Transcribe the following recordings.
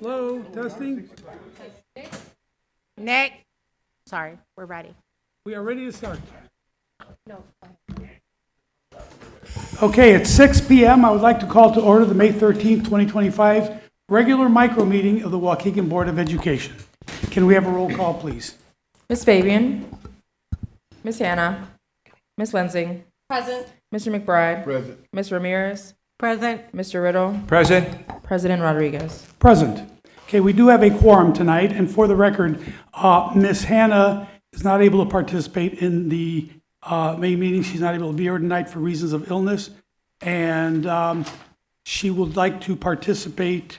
Hello, testing. Nick. Sorry, we're ready. We are ready to start. Okay, it's 6 p.m. I would like to call to order the May 13th, 2025 regular micro meeting of the Waukegan Board of Education. Can we have a roll call, please? Ms. Fabian. Ms. Hannah. Ms. Lensing. Present. Mr. McBride. Present. Ms. Ramirez. Present. Mr. Riddle. Present. President Rodriguez. Present. Okay, we do have a quorum tonight, and for the record, Ms. Hannah is not able to participate in the May meeting. She's not able to be here tonight for reasons of illness, and she would like to participate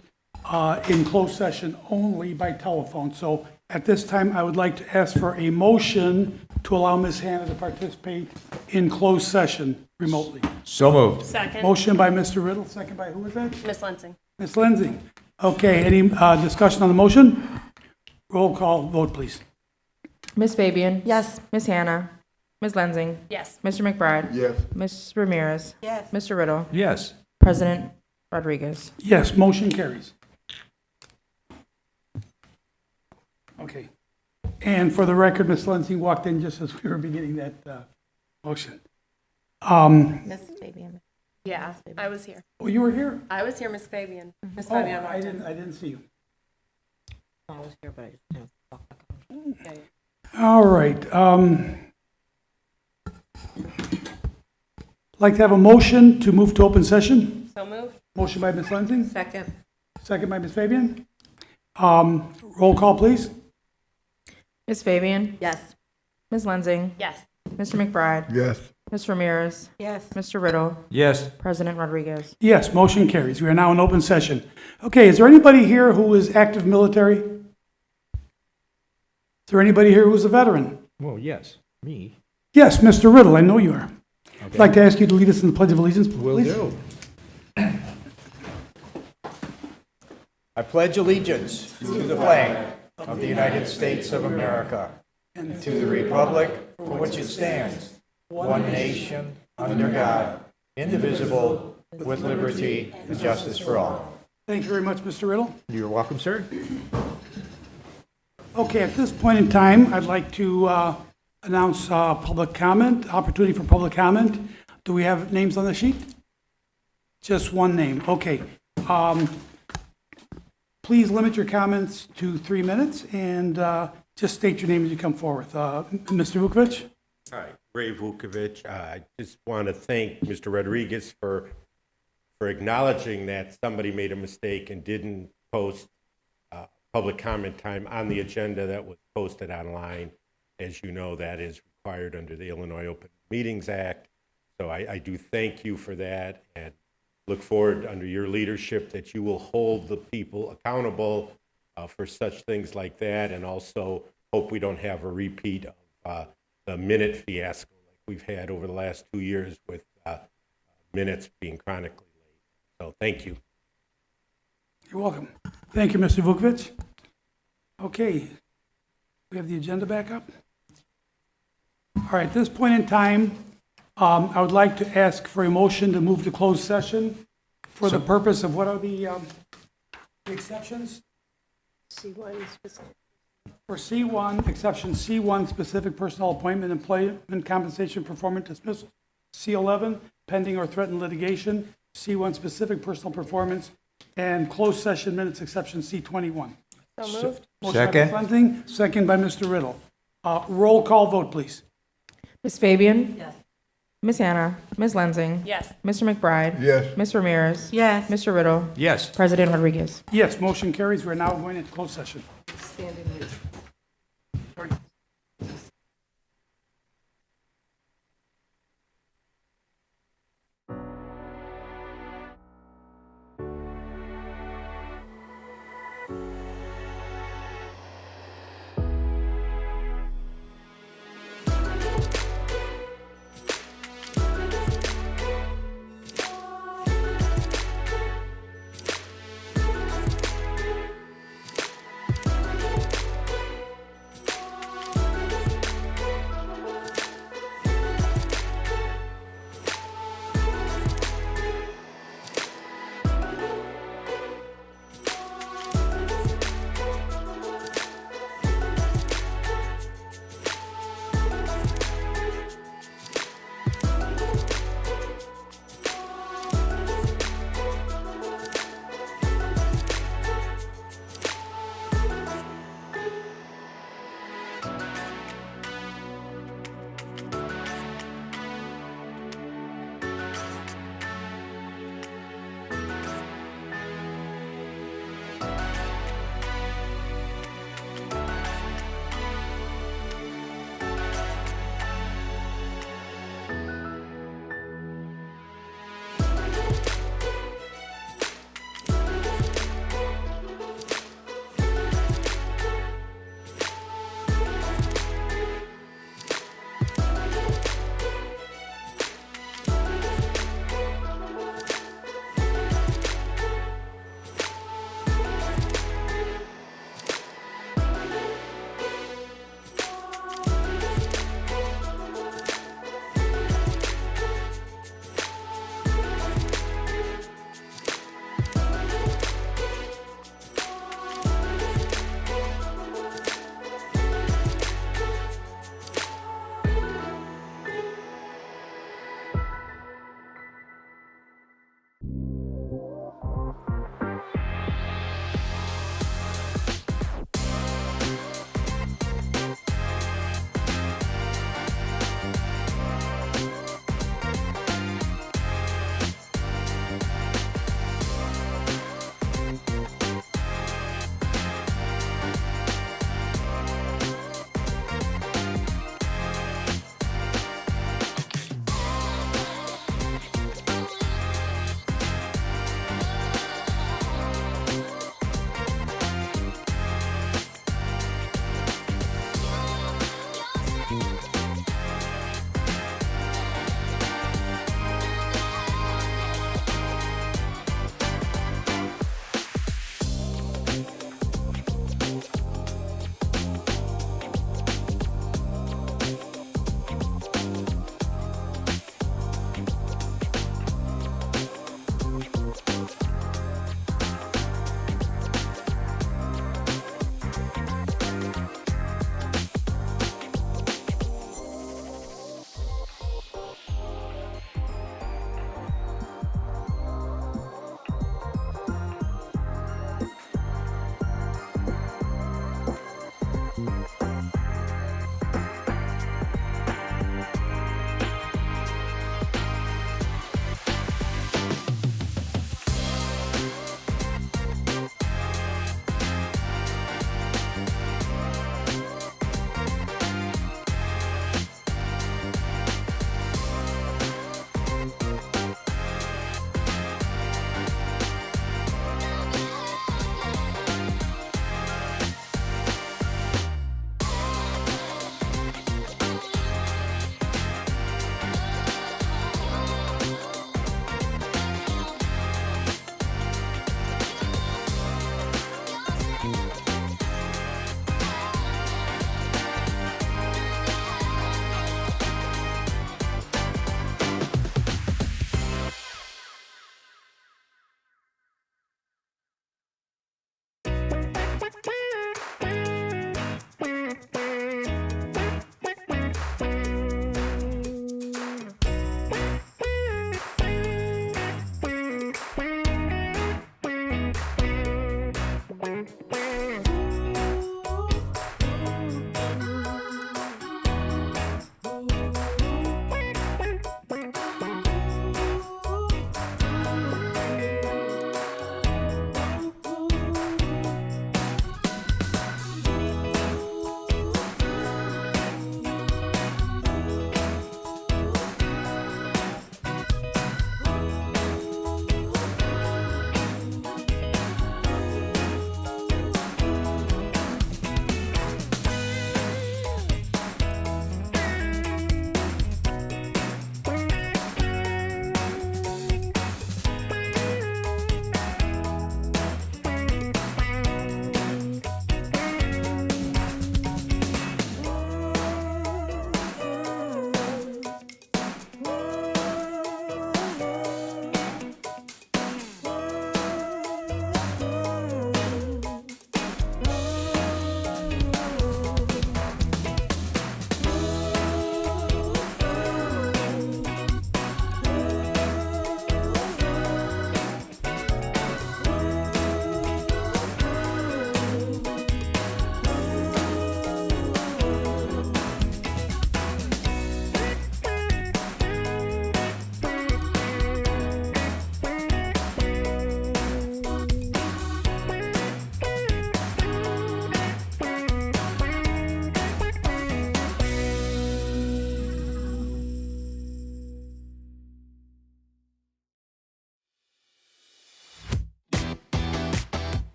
in closed session only by telephone. So at this time, I would like to ask for a motion to allow Ms. Hannah to participate in closed session remotely. So moved. Second. Motion by Mr. Riddle, second by who was that? Miss Lensing. Ms. Lindsay. Okay, any discussion on the motion? Roll call vote, please. Ms. Fabian. Yes. Ms. Hannah. Ms. Lensing. Yes. Mr. McBride. Yes. Ms. Ramirez. Yes. Mr. Riddle. Yes. President Rodriguez. Yes, motion carries. Okay. And for the record, Ms. Lindsay walked in just as we were beginning that motion. Miss Fabian. Yeah, I was here. Oh, you were here? I was here, Miss Fabian. Miss Oh, Fabian. I didn't see you. I was here, but All right. Like to have a motion to move to open session? So moved. Motion by Ms. Lindsay, Second. second by Ms. Fabian. Roll call, please. Ms. Fabian. Yes. Ms. Lensing. Yes. Mr. McBride. Yes. Ms. Ramirez. Yes. Mr. Riddle. Yes. President Rodriguez. Yes, motion carries. We are now in open session. Okay, is there anybody here who is active military? Is there anybody here who is a veteran? Well, yes. Me. Yes, Mr. Riddle, I know you are. I'd like to ask you to lead us in the Pledge of Allegiance, please. Will do. I pledge allegiance to the flag of the United States of America and to the republic for which it stands, one nation, under God, indivisible, with liberty and justice for all. Thank you very much, Mr. Riddle. You're welcome, sir. Okay, at this point in time, I'd like to announce public comment, opportunity for public comment. Do we have names on the sheet? Just one name, okay. Please limit your comments to 3 minutes and just state your name as you come forward. Mr. Vukovic? Hi, Ray Vukovic. I just want to thank Mr. Rodriguez for acknowledging that somebody made a mistake and didn't post public comment time on the agenda that was posted online. As you know, that is required under the Illinois Open Meetings Act. So I do thank you for that and look forward under your leadership that you will hold the people accountable for such things like that, and also hope we don't have a repeat of the minute fiasco like we've had over the last 2 years with minutes being chronically late. So thank you. You're welcome. Thank you, Mr. Vukovic. Okay, we have the agenda back up. All right, at this point in time, I would like to ask for a motion to move to closed session for the purpose of, what are the exceptions? For C1, exception C1, specific personal appointment, employment, compensation, performance, dismissal. C11, pending or threatened litigation. C1, specific personal performance, and closed session minutes, exception C21. So moved. Motion by Second. Ms. Lensing, second by Mr. Riddle. Roll call vote, please. Ms. Fabian. Yes. Ms. Hannah. Ms. Lensing. Yes. Mr. McBride. Yes. Ms. Ramirez. Yes. Mr. Riddle. Yes. President Rodriguez. Yes, motion carries. We're now going into closed session. Sorry.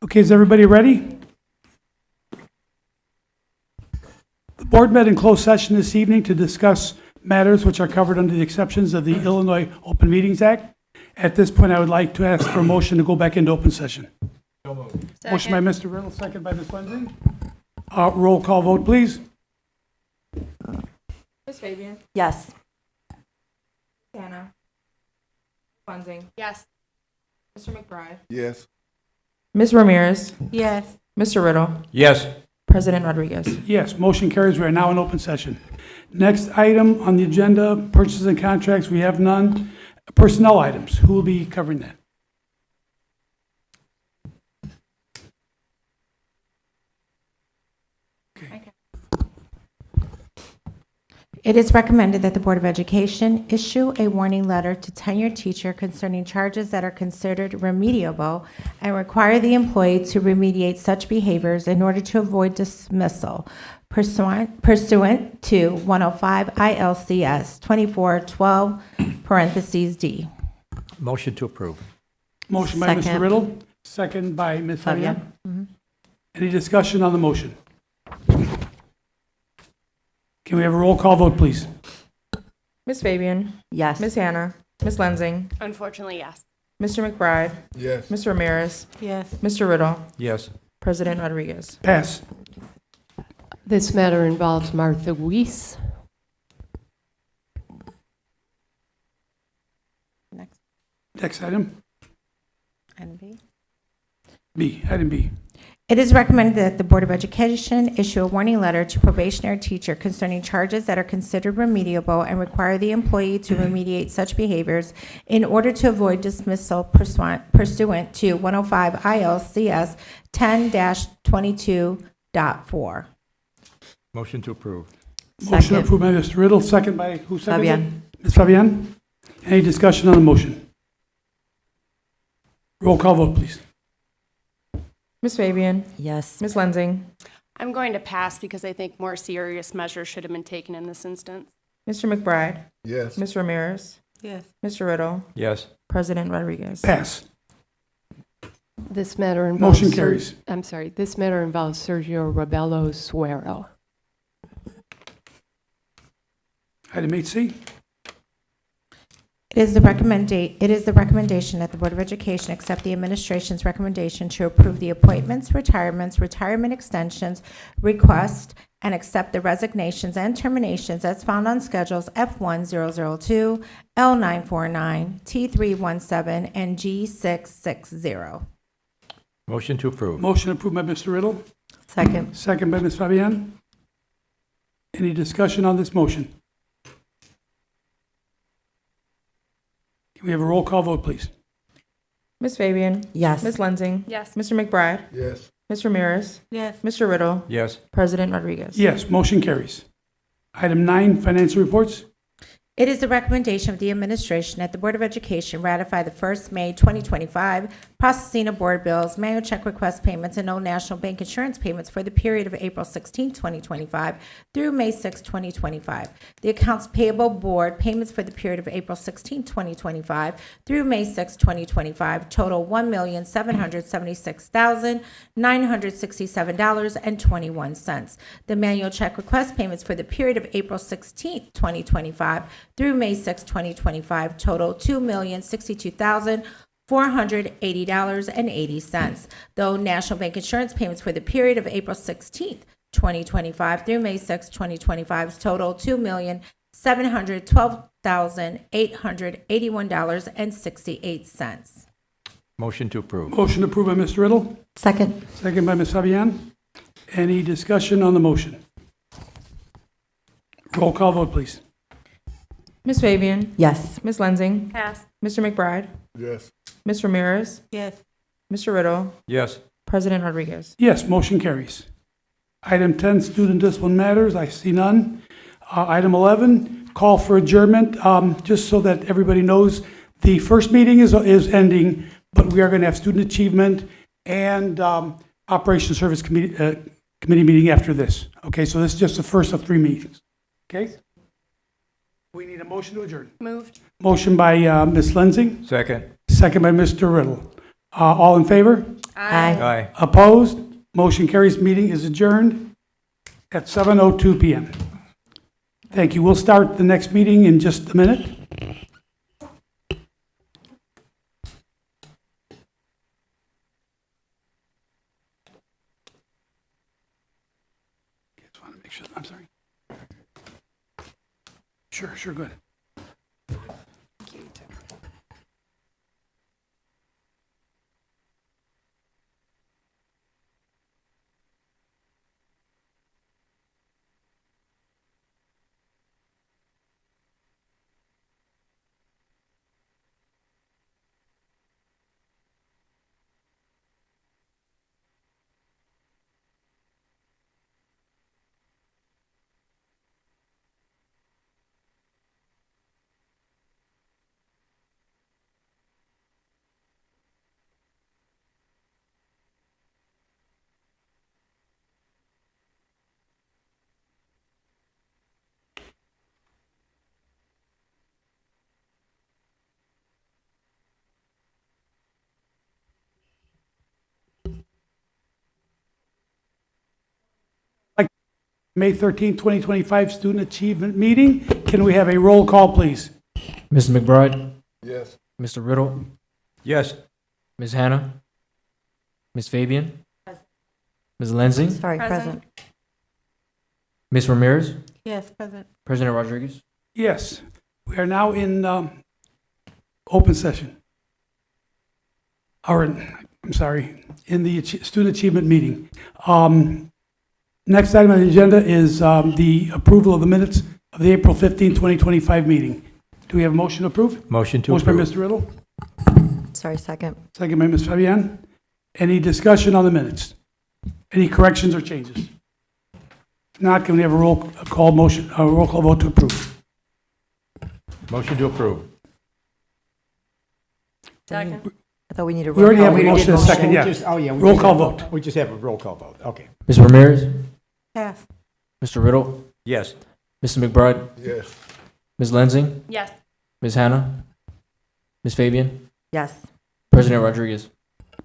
Okay, is everybody ready? The board met in closed session this evening to discuss matters which are covered under the exceptions of the Illinois Open Meetings Act. At this point, I would like to ask for a motion to go back into open session. Motion by Mr. Riddle, second by Ms. Lenzing. Roll call vote, please. Ms. Fabian? Yes. Ms. Hannah? Lensing? Yes. Mr. McBride? Yes. Ms. Ramirez? Yes. Mr. Riddle? Yes. President Rodriguez? Yes, motion carries. We are now in open session. Next item on the agenda, purchases and contracts. We have none. Personnel items. Who will be covering that? It is recommended that the Board of Education issue a warning letter to tenured teacher concerning charges that are considered remediable and require the employee to remediate such behaviors in order to avoid dismissal pursuant to 105 ILCS 2412 parentheses D. Motion to approve. Motion by Mr. Second. Riddle, second by Ms. Fabian. Fabian. Any discussion on the motion? Can we have a roll call vote, please? Ms. Fabian? Yes. Ms. Hannah? Ms. Lensing? Unfortunately, yes. Mr. McBride? Yes. Ms. Ramirez? Yes. Mr. Riddle? Yes. President Rodriguez? Pass. This matter involves Martha Weiss. Next. Next item, Item B. B, item B. It is recommended that the Board of Education issue a warning letter to probationary teacher concerning charges that are considered remediable and require the employee to remediate such behaviors in order to avoid dismissal pursuant to 105 ILCS 10-22.4. Motion to approve. Motion approved by Mr. Riddle, second by, who seconded it? Fabian. Ms. Fabian? Any discussion on the motion? Roll call vote, please. Ms. Fabian? Yes. Ms. Lensing? I'm going to pass because I think more serious measures should have been taken in this instance. Mr. McBride? Yes. Ms. Ramirez? Yes. Mr. Riddle? Yes. President Rodriguez? Pass. This matter involves. Motion carries. I'm sorry, this matter involves Sergio Rebello Suero. Item 8C. It is the recommendation that the Board of Education accept the administration's recommendation to approve the appointments, retirements, retirement extensions, request, and accept the resignations and terminations as found on schedules F1002, L949, T317, and G660. Motion to approve. Motion approved by Mr. Riddle, Second. second by Ms. Fabian. Any discussion on this motion? Can we have a roll call vote, please? Ms. Fabian? Yes. Ms. Lensing? Yes. Mr. McBride? Yes. Ms. Ramirez? Yes. Mr. Riddle? Yes. President Rodriguez? Yes, motion carries. Item 9, financial reports. It is the recommendation of the administration that the Board of Education ratify the 1st May 2025 processing of board bills, manual check request payments, and no national bank insurance payments for the period of April 16, 2025 through May 6, 2025. The accounts payable board payments for the period of April 16, 2025 through May 6, 2025 total $1,776,967.21. The manual check request payments for the period of April 16, 2025 through May 6, 2025 total $2,062,480.80. Though national bank insurance payments for the period of April 16, 2025 through May 6, 2025 total $2,712,881.68. Motion to approve. Motion approved by Mr. Riddle, Second. second by Ms. Fabian. Any discussion on the motion? Roll call vote, please. Ms. Fabian? Yes. Ms. Lensing? Pass. Mr. McBride? Yes. Ms. Ramirez? Yes. Mr. Riddle? Yes. President Rodriguez? Yes, motion carries. Item 10, student discipline matters. I see none. Item 11, call for adjournment. Just so that everybody knows, the first meeting is ending, but we are going to have student achievement and Operations Service Committee meeting after this. Okay, so this is just the first of 3 meetings. Okay? We need a motion to adjourn. Moved. Motion by Ms. Lensing, Second. second by Mr. Riddle. All in favor? Aye. Aye. Opposed? Motion carries. Meeting is adjourned at 7:02 PM. Thank you. We'll start the next meeting in just a minute. Just want to make sure, I'm sorry. Sure, good. May 13, 2025 Student Achievement Meeting. Can we have a roll call, please? Mr. McBride? Yes. Mr. Riddle? Yes. Ms. Hannah? Ms. Fabian? Ms. Lensing? Sorry, present. Ms. Ramirez? Yes, present. President Rodriguez? Yes, we are now in open session. I'm sorry, in the Student Achievement Meeting. Next item on the agenda is the approval of the minutes of the April 15, 2025 meeting. Do we have a motion to approve? Motion to Motion by approve. Mr. Riddle, Sorry, second. second by Ms. Fabian. Any discussion on the minutes? Any corrections or changes? If not, can we have a roll call vote to approve? Motion to approve. Second. I thought we needed a We already have a roll call. motion and a second, yeah. Roll call vote. We just have a roll call vote. Okay. Ms. Ramirez? Yes. Mr. Riddle? Yes. Mr. McBride? Yes. Ms. Lensing? Yes. Ms. Hannah? Ms. Fabian? Yes. President Rodriguez?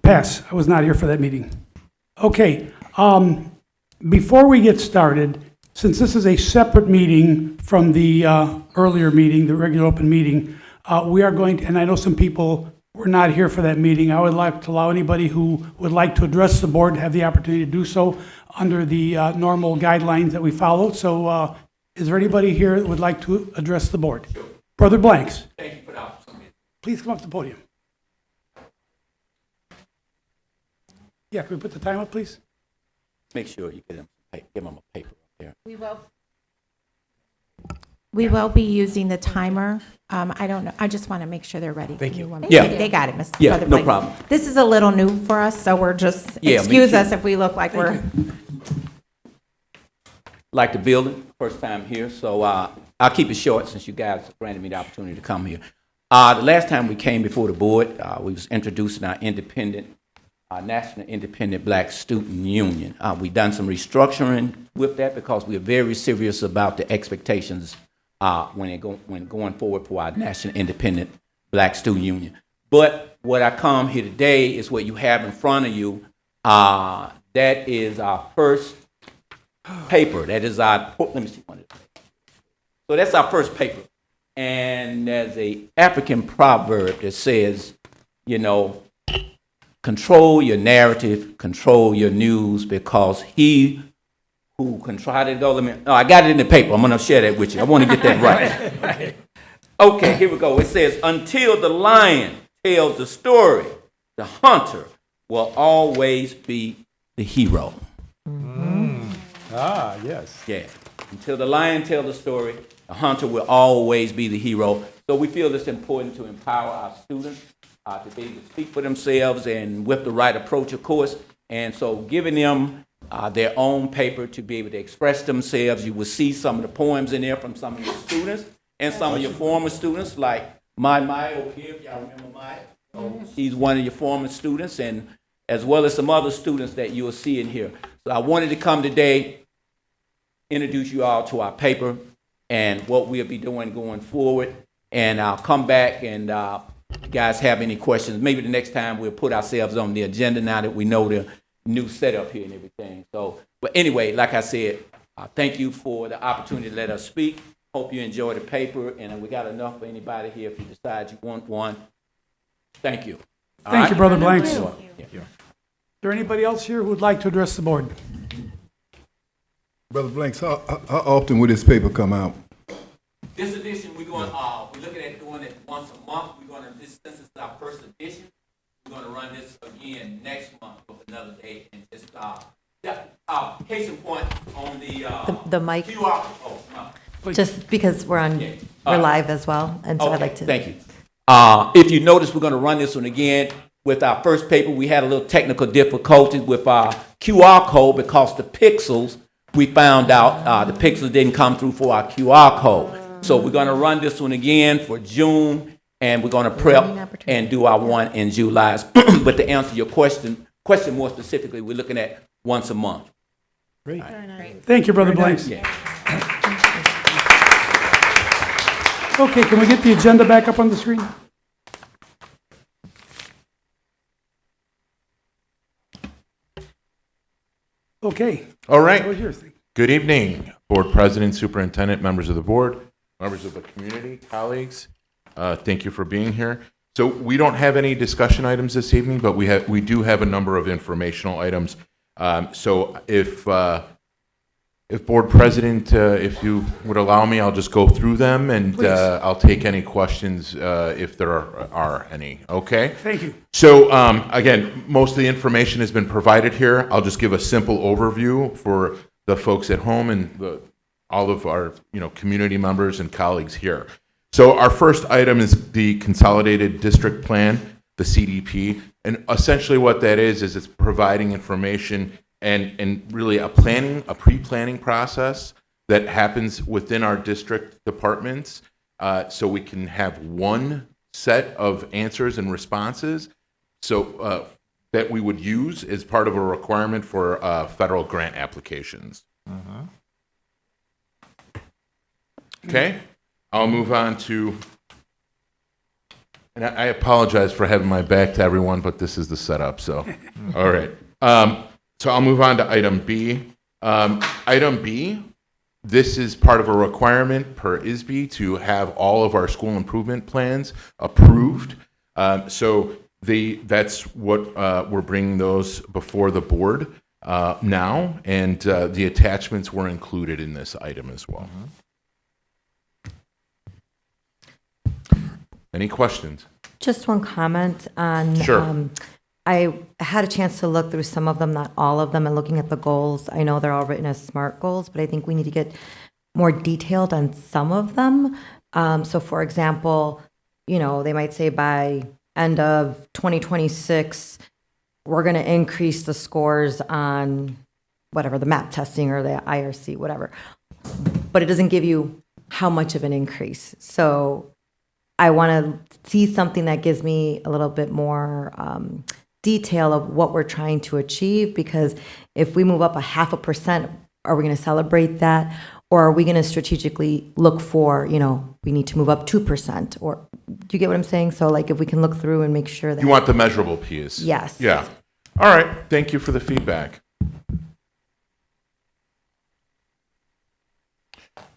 Pass. I was not here for that meeting. Okay, before we get started, since this is a separate meeting from the earlier meeting, the regular open meeting, we are going to, and I know some people were not here for that meeting. I would like to allow anybody who would like to address the board to have the opportunity to do so under the normal guidelines that we follow. So is there anybody here that would like to address the board? Brother Blanks. Thank you for the opportunity. Please come up to the podium. Yeah, can we put the time up, please? Make sure you give them a paper up there. We will be using the timer. I don't know, I just want to make sure they're ready. Thank you. Yeah. They got it, Mr. Yeah, Brother no Blake. problem. This is a little new for us, so we're just, Yeah, me excuse too. us if we look like we're, Like the building, first time here, so I'll keep it short since you guys granted me the opportunity to come here. The last time we came before the board, we was introducing our National Independent Black Student Union. We done some restructuring with that because we are very serious about the expectations when going forward for our National Independent Black Student Union. But what I come here today is what you have in front of you. That is our first paper. That is our, let me see one of these. So that's our first paper. And there's a African proverb that says, you know, control your narrative, control your news, because he who can try to go, I got it in the paper. I'm going to share that with you. I want to get that right. Okay, here we go. It says, until the lion tells the story, the hunter will always be the hero. Ah, yes. Yeah. Until the lion tells the story, the hunter will always be the hero. So we feel it's important to empower our students to be able to speak for themselves and with the right approach, of course. And so giving them their own paper to be able to express themselves. You will see some of the poems in there from some of your students and some of your former students, like Maya over here, if y'all remember Maya. So she's one of your former students, and as well as some other students that you'll see in here. So I wanted to come today, introduce you all to our paper and what we'll be doing going forward. And I'll come back and guys have any questions, maybe the next time we'll put ourselves on the agenda now that we know the new setup here and everything. So, but anyway, like I said, thank you for the opportunity to let us speak. Hope you enjoy the paper, and we got enough for anybody here if you decide you want one. Thank you. All Thank you, right? Brother Blanks. Yeah. Is there anybody else here who would like to address the board? Brother Blanks, how often will this paper come out? This edition, we're looking at doing it once a month. Since this is our first edition, we're gonna run this again next month with another date, and just, case in point on The mic, QR. just because we're live as well, and so I'd like to. Thank you. If you notice, we're gonna run this one again. With our first paper, we had a little technical difficulties with our QR code because the pixels, we found out, the pixels didn't come through for our QR code. So we're gonna run this one again for June, and we're gonna prep and do our one in July. But to answer your question more specifically, we're looking at once a month. Great. Thank you, Brother Blanks. Yeah. Okay, can we get the agenda back up on the screen? Okay. All That right. was yours. Good evening, Board President, Superintendent, members of the board, members of the community, colleagues. Thank you for being here. So we don't have any discussion items this evening, but we do have a number of informational items. So if Board President, if you would allow me, I'll just go through them, and I'll take any questions if there are any. Okay? Thank you. So again, most of the information has been provided here. I'll just give a simple overview for the folks at home and all of our community members and colleagues here. So our first item is the Consolidated District Plan, the CDP, and essentially what that is it's providing information and really a pre-planning process that happens within our district departments, so we can have one set of answers and responses, so that we would use as part of a requirement for federal grant applications. Okay, I'll move on to, and I apologize for having my back to everyone, but this is the setup, so, all right. So I'll move on to item B. Item B, this is part of a requirement per ISB to have all of our school improvement plans approved. So that's what we're bringing those before the board now, and the attachments were included in this item as well. Any questions? Just one comment on. Sure. I had a chance to look through some of them, not all of them, and looking at the goals. I know they're all written as SMART goals, but I think we need to get more detailed on some of them. So, for example, they might say by end of 2026, we're going to increase the scores on whatever, the MAP testing or the IRC, whatever. But it doesn't give you how much of an increase. So I want to see something that gives me a little bit more detail of what we're trying to achieve, because if we move up 0.5%, are we going to celebrate that? Or are we going to strategically look for, we need to move up 2%? Or do you get what I'm saying? So like if we can look through and make sure that. You want the measurable piece? Yes. Yeah. All right. Thank you for the feedback.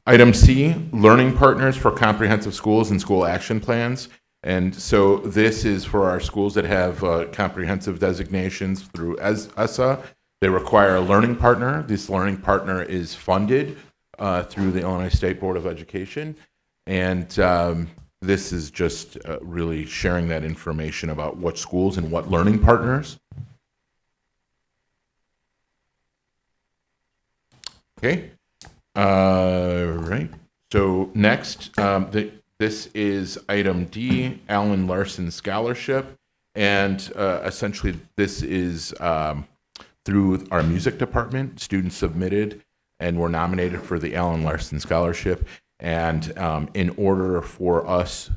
Item C, learning partners for comprehensive schools and school action plans. And so this is for our schools that have comprehensive designations through ESSA. They require a learning partner. This learning partner is funded through the Illinois State Board of Education. And this is just really sharing that information about what schools and what learning partners. Okay. Right. So next, this is item D, Alan Larson Scholarship. And essentially this is through our music department. Students submitted and were nominated for the Alan Larson Scholarship. And in order for us,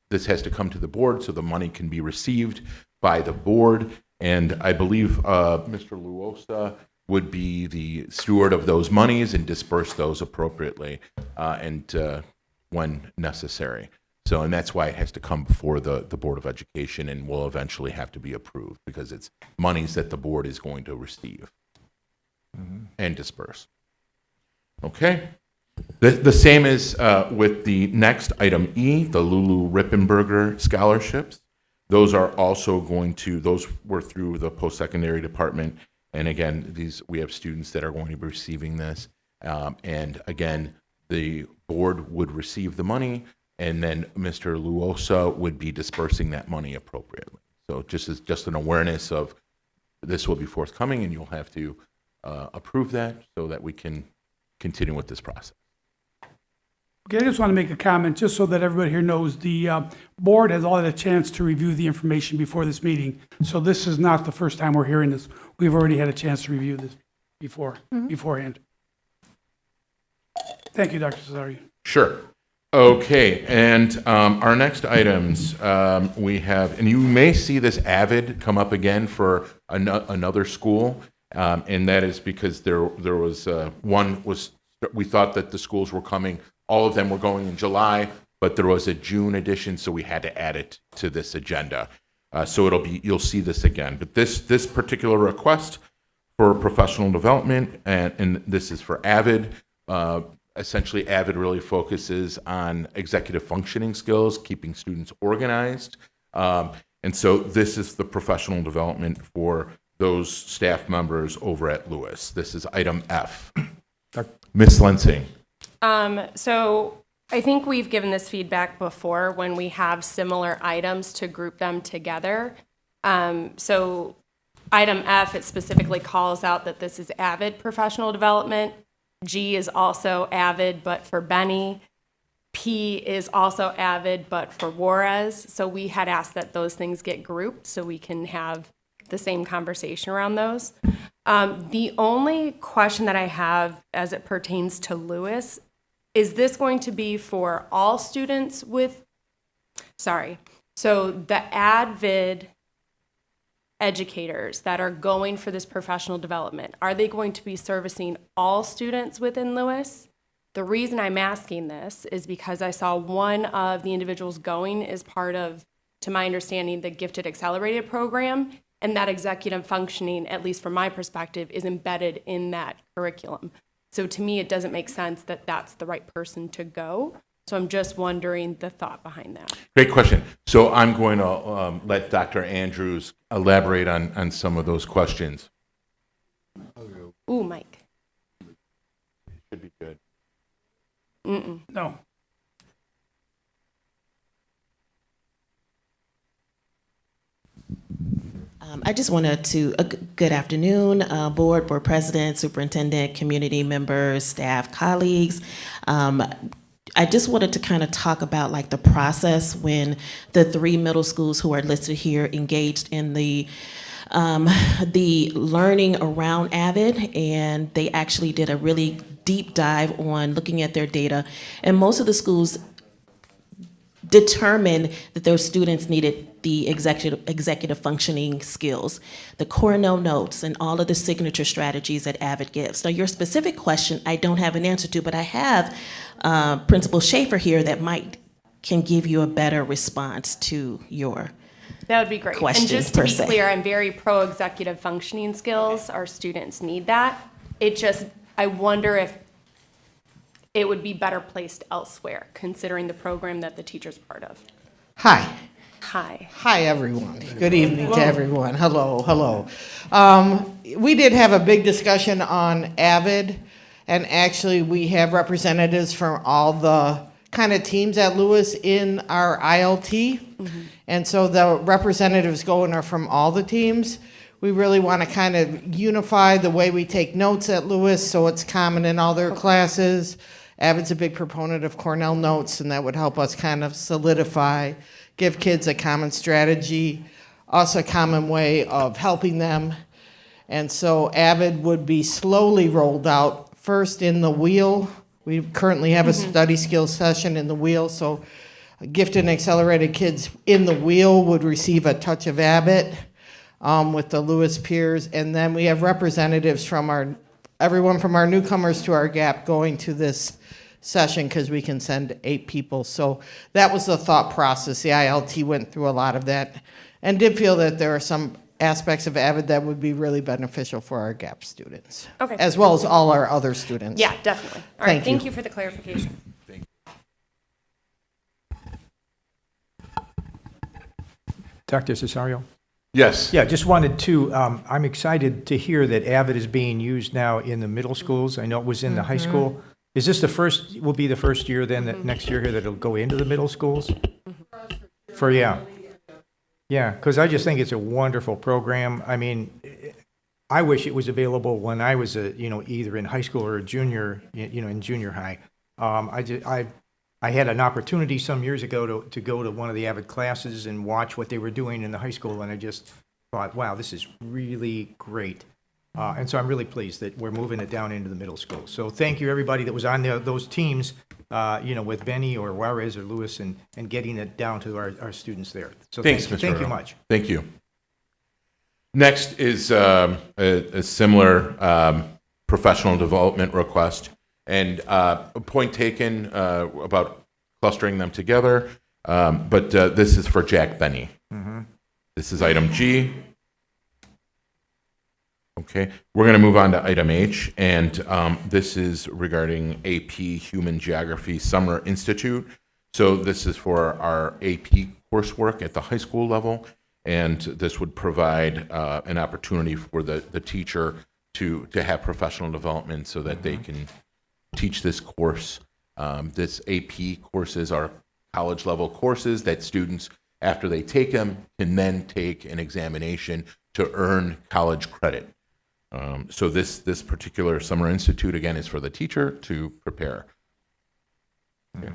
this has to come to the board so the money can be received by the board. And I believe Mr. Luosa would be the steward of those monies and disperse those appropriately and when necessary. So, and that's why it has to come before the Board of Education and will eventually have to be approved because it's monies that the board is going to receive and disperse. Okay. The same is with the next item E, the Lulu Rippenberger scholarships. Those are also those were through the post-secondary department. And again, we have students that are going to be receiving this. And again, the board would receive the money and then Mr. Luosa would be dispersing that money appropriately. So just an awareness of this will be forthcoming and you'll have to approve that so that we can continue with this process. Okay, I just want to make a comment, just so that everybody here knows, the board has all had a chance to review the information before this meeting. So this is not the first time we're hearing this. We've already had a chance to review this beforehand. Thank you, Dr. Cesari. Sure. Okay, and our next items, we have, and you may see this AVID come up again for another school, and that is because there was we thought that the schools were coming, all of them were going in July, but there was a June edition, so we had to add it to this agenda. So you'll see this again. But this particular request for professional development, and this is for AVID. Essentially, AVID really focuses on executive functioning skills, keeping students organized. And so this is the professional development for those staff members over at Lewis. This is item F. Ms. Lensing. So I think we've given this feedback before when we have similar items to group them together. So item F, it specifically calls out that this is AVID professional development. G is also AVID, but for Benny. P is also AVID, but for Juarez. So we had asked that those things get grouped so we can have the same conversation around those. The only question that I have as it pertains to Lewis, is this going to be for all students so the AVID educators that are going for this professional development, are they going to be servicing all students within Lewis? The reason I'm asking this is because I saw one of the individuals going is part of, to my understanding, the Gifted Accelerated program, and that executive functioning, at least from my perspective, is embedded in that curriculum. So to me, it doesn't make sense that that's the right person to go. So I'm just wondering the thought behind that. Great question. So I'm going to let Dr. Andrews elaborate on some of those questions. Ooh, Mike. Should be good. No. I just wanted to, good afternoon, board president, superintendent, community members, staff, colleagues. I just wanted to kind of talk about like the process when the 3 middle schools who are listed here engaged in the learning around AVID, and they actually did a really deep dive on looking at their data. And most of the schools determined that those students needed the executive functioning skills, the Cornell notes, and all of the signature strategies that AVID gives. Now, your specific question, I don't have an answer to, but I have Principal Schaefer here that can give you a better response to your That would be great. question, and just to per be se. clear, I'm very pro executive functioning skills. Our students need that. I wonder if it would be better placed elsewhere, considering the program that the teacher's part of. Hi. Hi. Hi, everyone. Good evening to everyone. Hello, hello. We did have a big discussion on AVID, and actually we have representatives from all the kind of teams at Lewis in our ILT. And so the representatives going are from all the teams. We really want to kind of unify the way we take notes at Lewis so it's common in all their classes. AVID's a big proponent of Cornell notes, and that would help us kind of solidify, give kids a common strategy, also a common way of helping them. And so AVID would be slowly rolled out, first in the wheel. We currently have a study skills session in the wheel, so gifted and accelerated kids in the wheel would receive a touch of AVID with the Lewis peers. And then we have representatives from everyone from our newcomers to our GAP going to this session because we can send 8 people. So that was the thought process. The ILT went through a lot of that and did feel that there are some aspects of Avid that would be really beneficial for our GAP students. Okay. As well as all our other students. Yeah, definitely. All right, Thank you. thank you for the clarification. Dr. Cesario? Yes. Yeah, just wanted to, I'm excited to hear that Avid is being used now in the middle schools. I know it was in the high school. Is this the first, will be the first year then, that next year here, that it'll go into the middle schools? Yeah. Yeah, because I just think it's a wonderful program. I mean, I wish it was available when I was either in high school or a junior, in junior high. I had an opportunity some years ago to go to one of the Avid classes and watch what they were doing in the high school, and I just thought, wow, this is really great. And so I'm really pleased that we're moving it down into the middle school. So thank you, everybody that was on those teams, with Benny or Juarez or Lewis, and getting it down to our students there. So Thanks, thank Mr. you Riddle. much. Thank you. Next is a similar professional development request. And a point taken about clustering them together, but this is for Jack Benny. This is item G. Okay, we're going to move on to item H, and this is regarding AP Human Geography Summer Institute. So this is for our AP coursework at the high school level, and this would provide an opportunity for the teacher to have professional development so that they can teach this course. This AP courses are college level courses that students, after they take them, can then take an examination to earn college credit. So this particular summer institute, again, is for the teacher to prepare. Okay.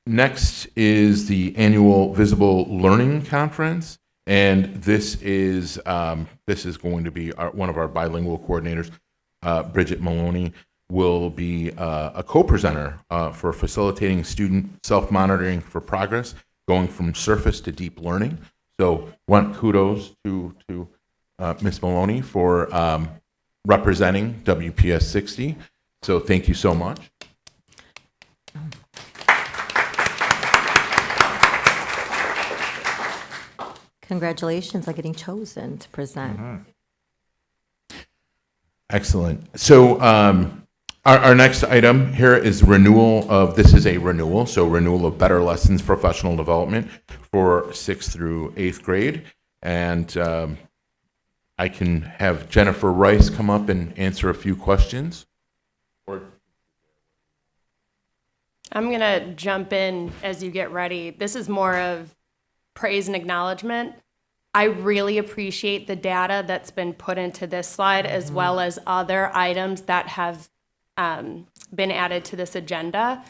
Next is the annual Visible Learning Conference, and this is going to be one of our bilingual coordinators, Bridget Maloney, will be a co-presenter for facilitating student self-monitoring for progress, going from surface to deep learning. So want kudos to Ms. Maloney for representing WPS 60. So thank you so much. Congratulations on getting chosen to present. Excellent. So our next item here is renewal of, this is a renewal, so renewal of Better Lessons Professional Development for 6th through 8th grade. And I can have Jennifer Rice come up and answer a few questions. I'm going to jump in as you get ready. This is more of praise and acknowledgement. I really appreciate the data that's been put into this slide, as well as other items that have been added to this agenda.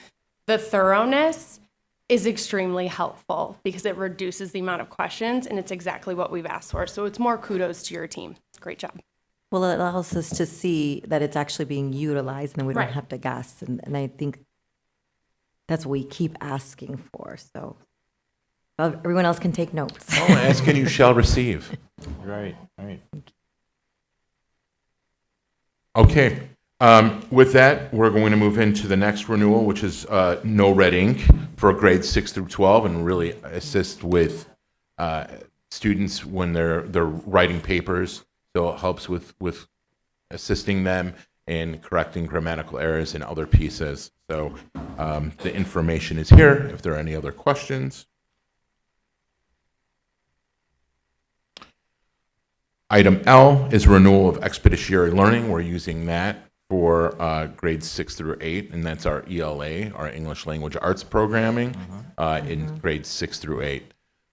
The thoroughness is extremely helpful because it reduces the amount of questions, and it's exactly what we've asked for. So it's more kudos to your team. Great job. Well, it allows us to see that it's actually being utilized and then we don't Right. have to guess. And I think that's what we keep asking for. So everyone else can take notes. Oh, ask and you shall receive. Right. Okay. With that, we're going to move into the next renewal, which is No Red Ink for grades 6 through 12, and really assist with students when they're writing papers. So it helps with assisting them in correcting grammatical errors and other pieces. So the information is here if there are any other questions. Item L is renewal of expeditionary learning. We're using that for grades 6 through 8, and that's our ELA, our English Language Arts programming, in grades 6 through 8.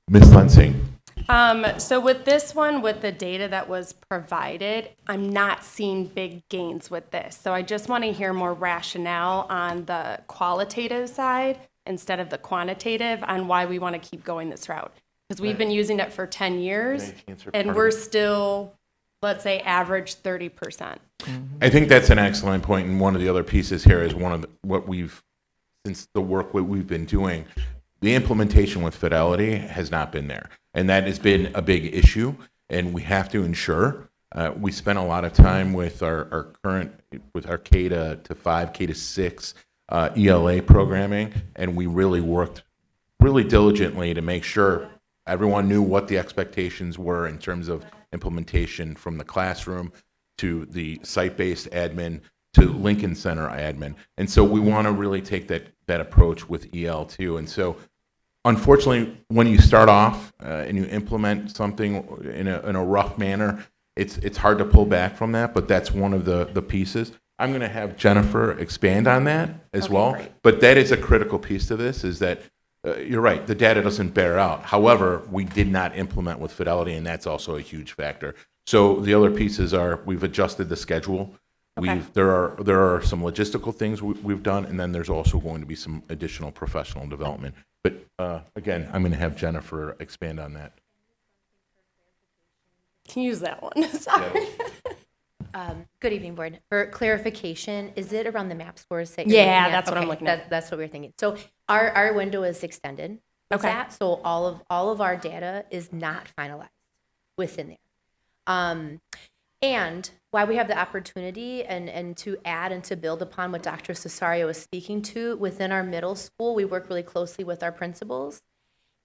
Ms. Lensing. So with this one, with the data that was provided, I'm not seeing big gains with this. So I just want to hear more rationale on the qualitative side instead of the quantitative on why we want to keep going this route. Because we've been using it for 10 years, and we're still, let's say, average 30%. I think that's an excellent point, and one of the other pieces here is since the work we've been doing, the implementation with Fidelity has not been there, and that has been a big issue, and we have to ensure. We spent a lot of time with our K to 5, K to 6 ELA programming, and we really worked really diligently to make sure everyone knew what the expectations were in terms of implementation, from the classroom to the site-based admin to Lincoln Center admin. And so we want to really take that approach with EL too. And so unfortunately, when you start off and you implement something in a rough manner, it's hard to pull back from that, but that's one of the pieces. I'm going to have Jennifer expand on that as well. great. But that is a critical piece to this, is that you're right, the data doesn't bear out. However, we did not implement with fidelity, and that's also a huge factor. So the other pieces are, we've adjusted the schedule. Okay. There are some logistical things we've done, and then there's also going to be some additional professional development. But again, I'm going to have Jennifer expand on that. Can you use that one? Sorry. Good evening, Board. For clarification, is it around the MAP scores that Yeah, you're looking at? that's what I'm Okay, looking at. That's what we're thinking. So our window is extended with Okay. that, so all of our data is not finalized within there. And why we have the opportunity and to add and to build upon what Dr. Cesario is speaking to, within our middle school, we work really closely with our principals,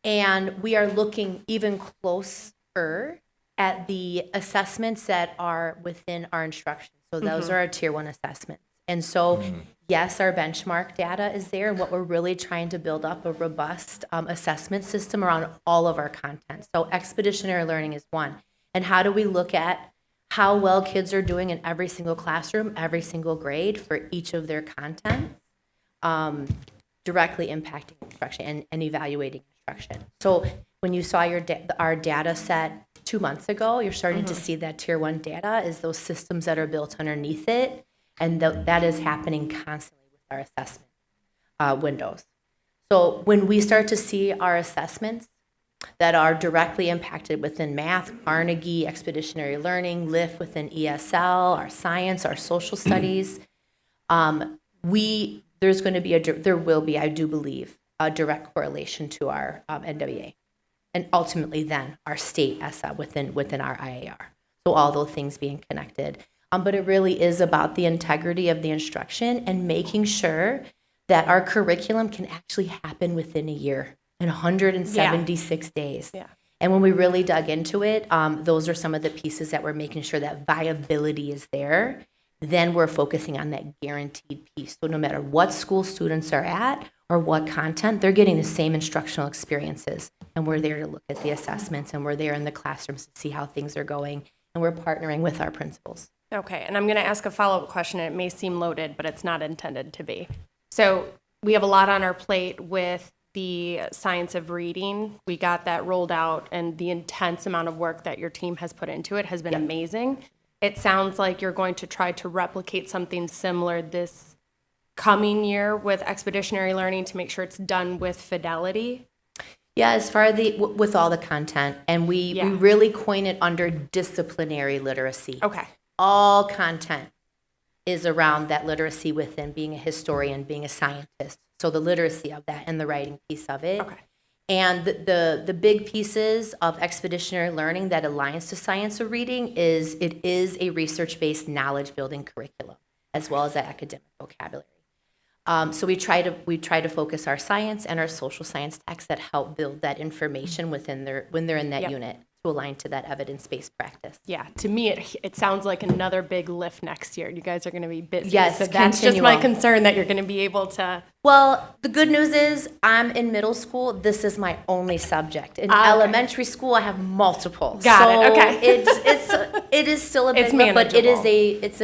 and we are looking even closer at the assessments that are within our instruction. So those are our tier 1 assessments. And so, yes, our benchmark data is there, and what we're really trying to build up a robust assessment system around all of our content. So expeditionary learning is one. And how do we look at how well kids are doing in every single classroom, every single grade for each of their content, directly impacting instruction and evaluating instruction. So when you saw our data set 2 months ago, you're starting to see that tier 1 data is those systems that are built underneath it, and that is happening constantly with our assessment windows. So when we start to see our assessments that are directly impacted within math, Carnegie, expeditionary learning, LIFT within ESL, our science, our social studies, there's going to be there will be, I do believe, a direct correlation to our NWA, and ultimately then our state ESSA within our IAR. So all those things being connected. But it really is about the integrity of the instruction and making sure that our curriculum can actually happen within a year in 176 days. Yeah. And when we really dug into it, those are some of the pieces that we're making sure that viability is there. Then we're focusing on that guaranteed piece. So no matter what school students are at or what content, they're getting the same instructional experiences. And we're there to look at the assessments, and we're there in the classrooms to see how things are going. And we're partnering with our principals. Okay, and I'm going to ask a follow-up question. It may seem loaded, but it's not intended to be. So we have a lot on our plate with the science of reading. We got that rolled out, and the intense amount of work that your team has put into it has been amazing. It sounds like you're going to try to replicate something similar this coming year with expeditionary learning to make sure it's done with fidelity. Yeah, as far as with all the content, and we really coin it under disciplinary literacy. Okay. All content is around that literacy within being a historian, being a scientist. So the literacy of that and the writing piece of it. Okay. And the big pieces of expeditionary learning that aligns to science of reading is it is a research-based knowledge building curriculum, as well as that academic vocabulary. So we try to focus our science and our social science texts that help build that information when they're in that unit to align to that evidence-based practice. Yeah, to me, it sounds like another big lift next year. You guys are going to be busy. Yes, so that's just my continual. concern that you're going to be able to. Well, the good news is I'm in middle school. This is my only subject. In elementary school, I have multiple. Got it, okay. It is still a big It's lift, but manageable. it's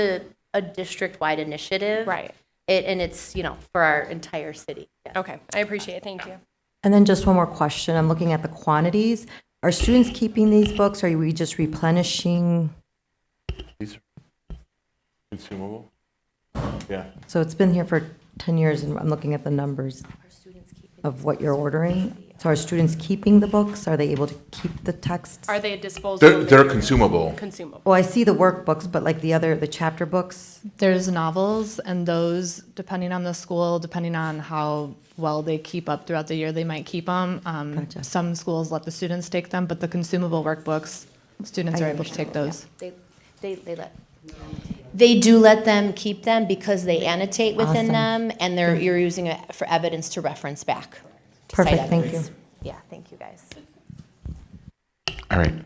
a district-wide initiative. Right. And it's, for our entire city. Yes. Okay, I appreciate it. Thank you. And then just one more question. I'm looking at the quantities. Are students keeping these books? Or are we just replenishing? These are consumable? Yeah. So it's been here for 10 years, and I'm looking at the numbers of what you're ordering. So are students keeping the books? Are they able to keep the texts? Are they disposable? They're consumable. Consumable. Well, I see the workbooks, but like the chapter books? There's novels, and those, depending on the school, depending on how well they keep up throughout the year, they might keep them. Some schools let the students take them, but the consumable workbooks, students are able to take those. They let. They do let them keep them because they annotate within Awesome. them, and you're using it for evidence to reference back. to cite Perfect, thank evidence. Yeah, thank you, guys. All right.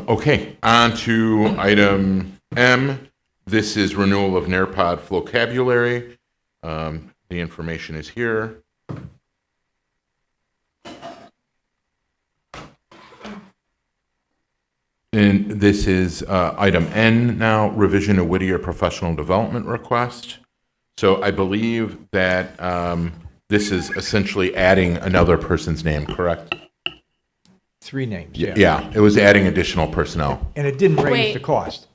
Okay, on to item M. This is renewal of Nearpod vocabulary. The information is here. And this is item N now, revision of Whittier professional development request. So I believe that this is essentially adding another person's name, correct? 3 names, Yeah, it was adding additional personnel. And it didn't raise Wait. the cost.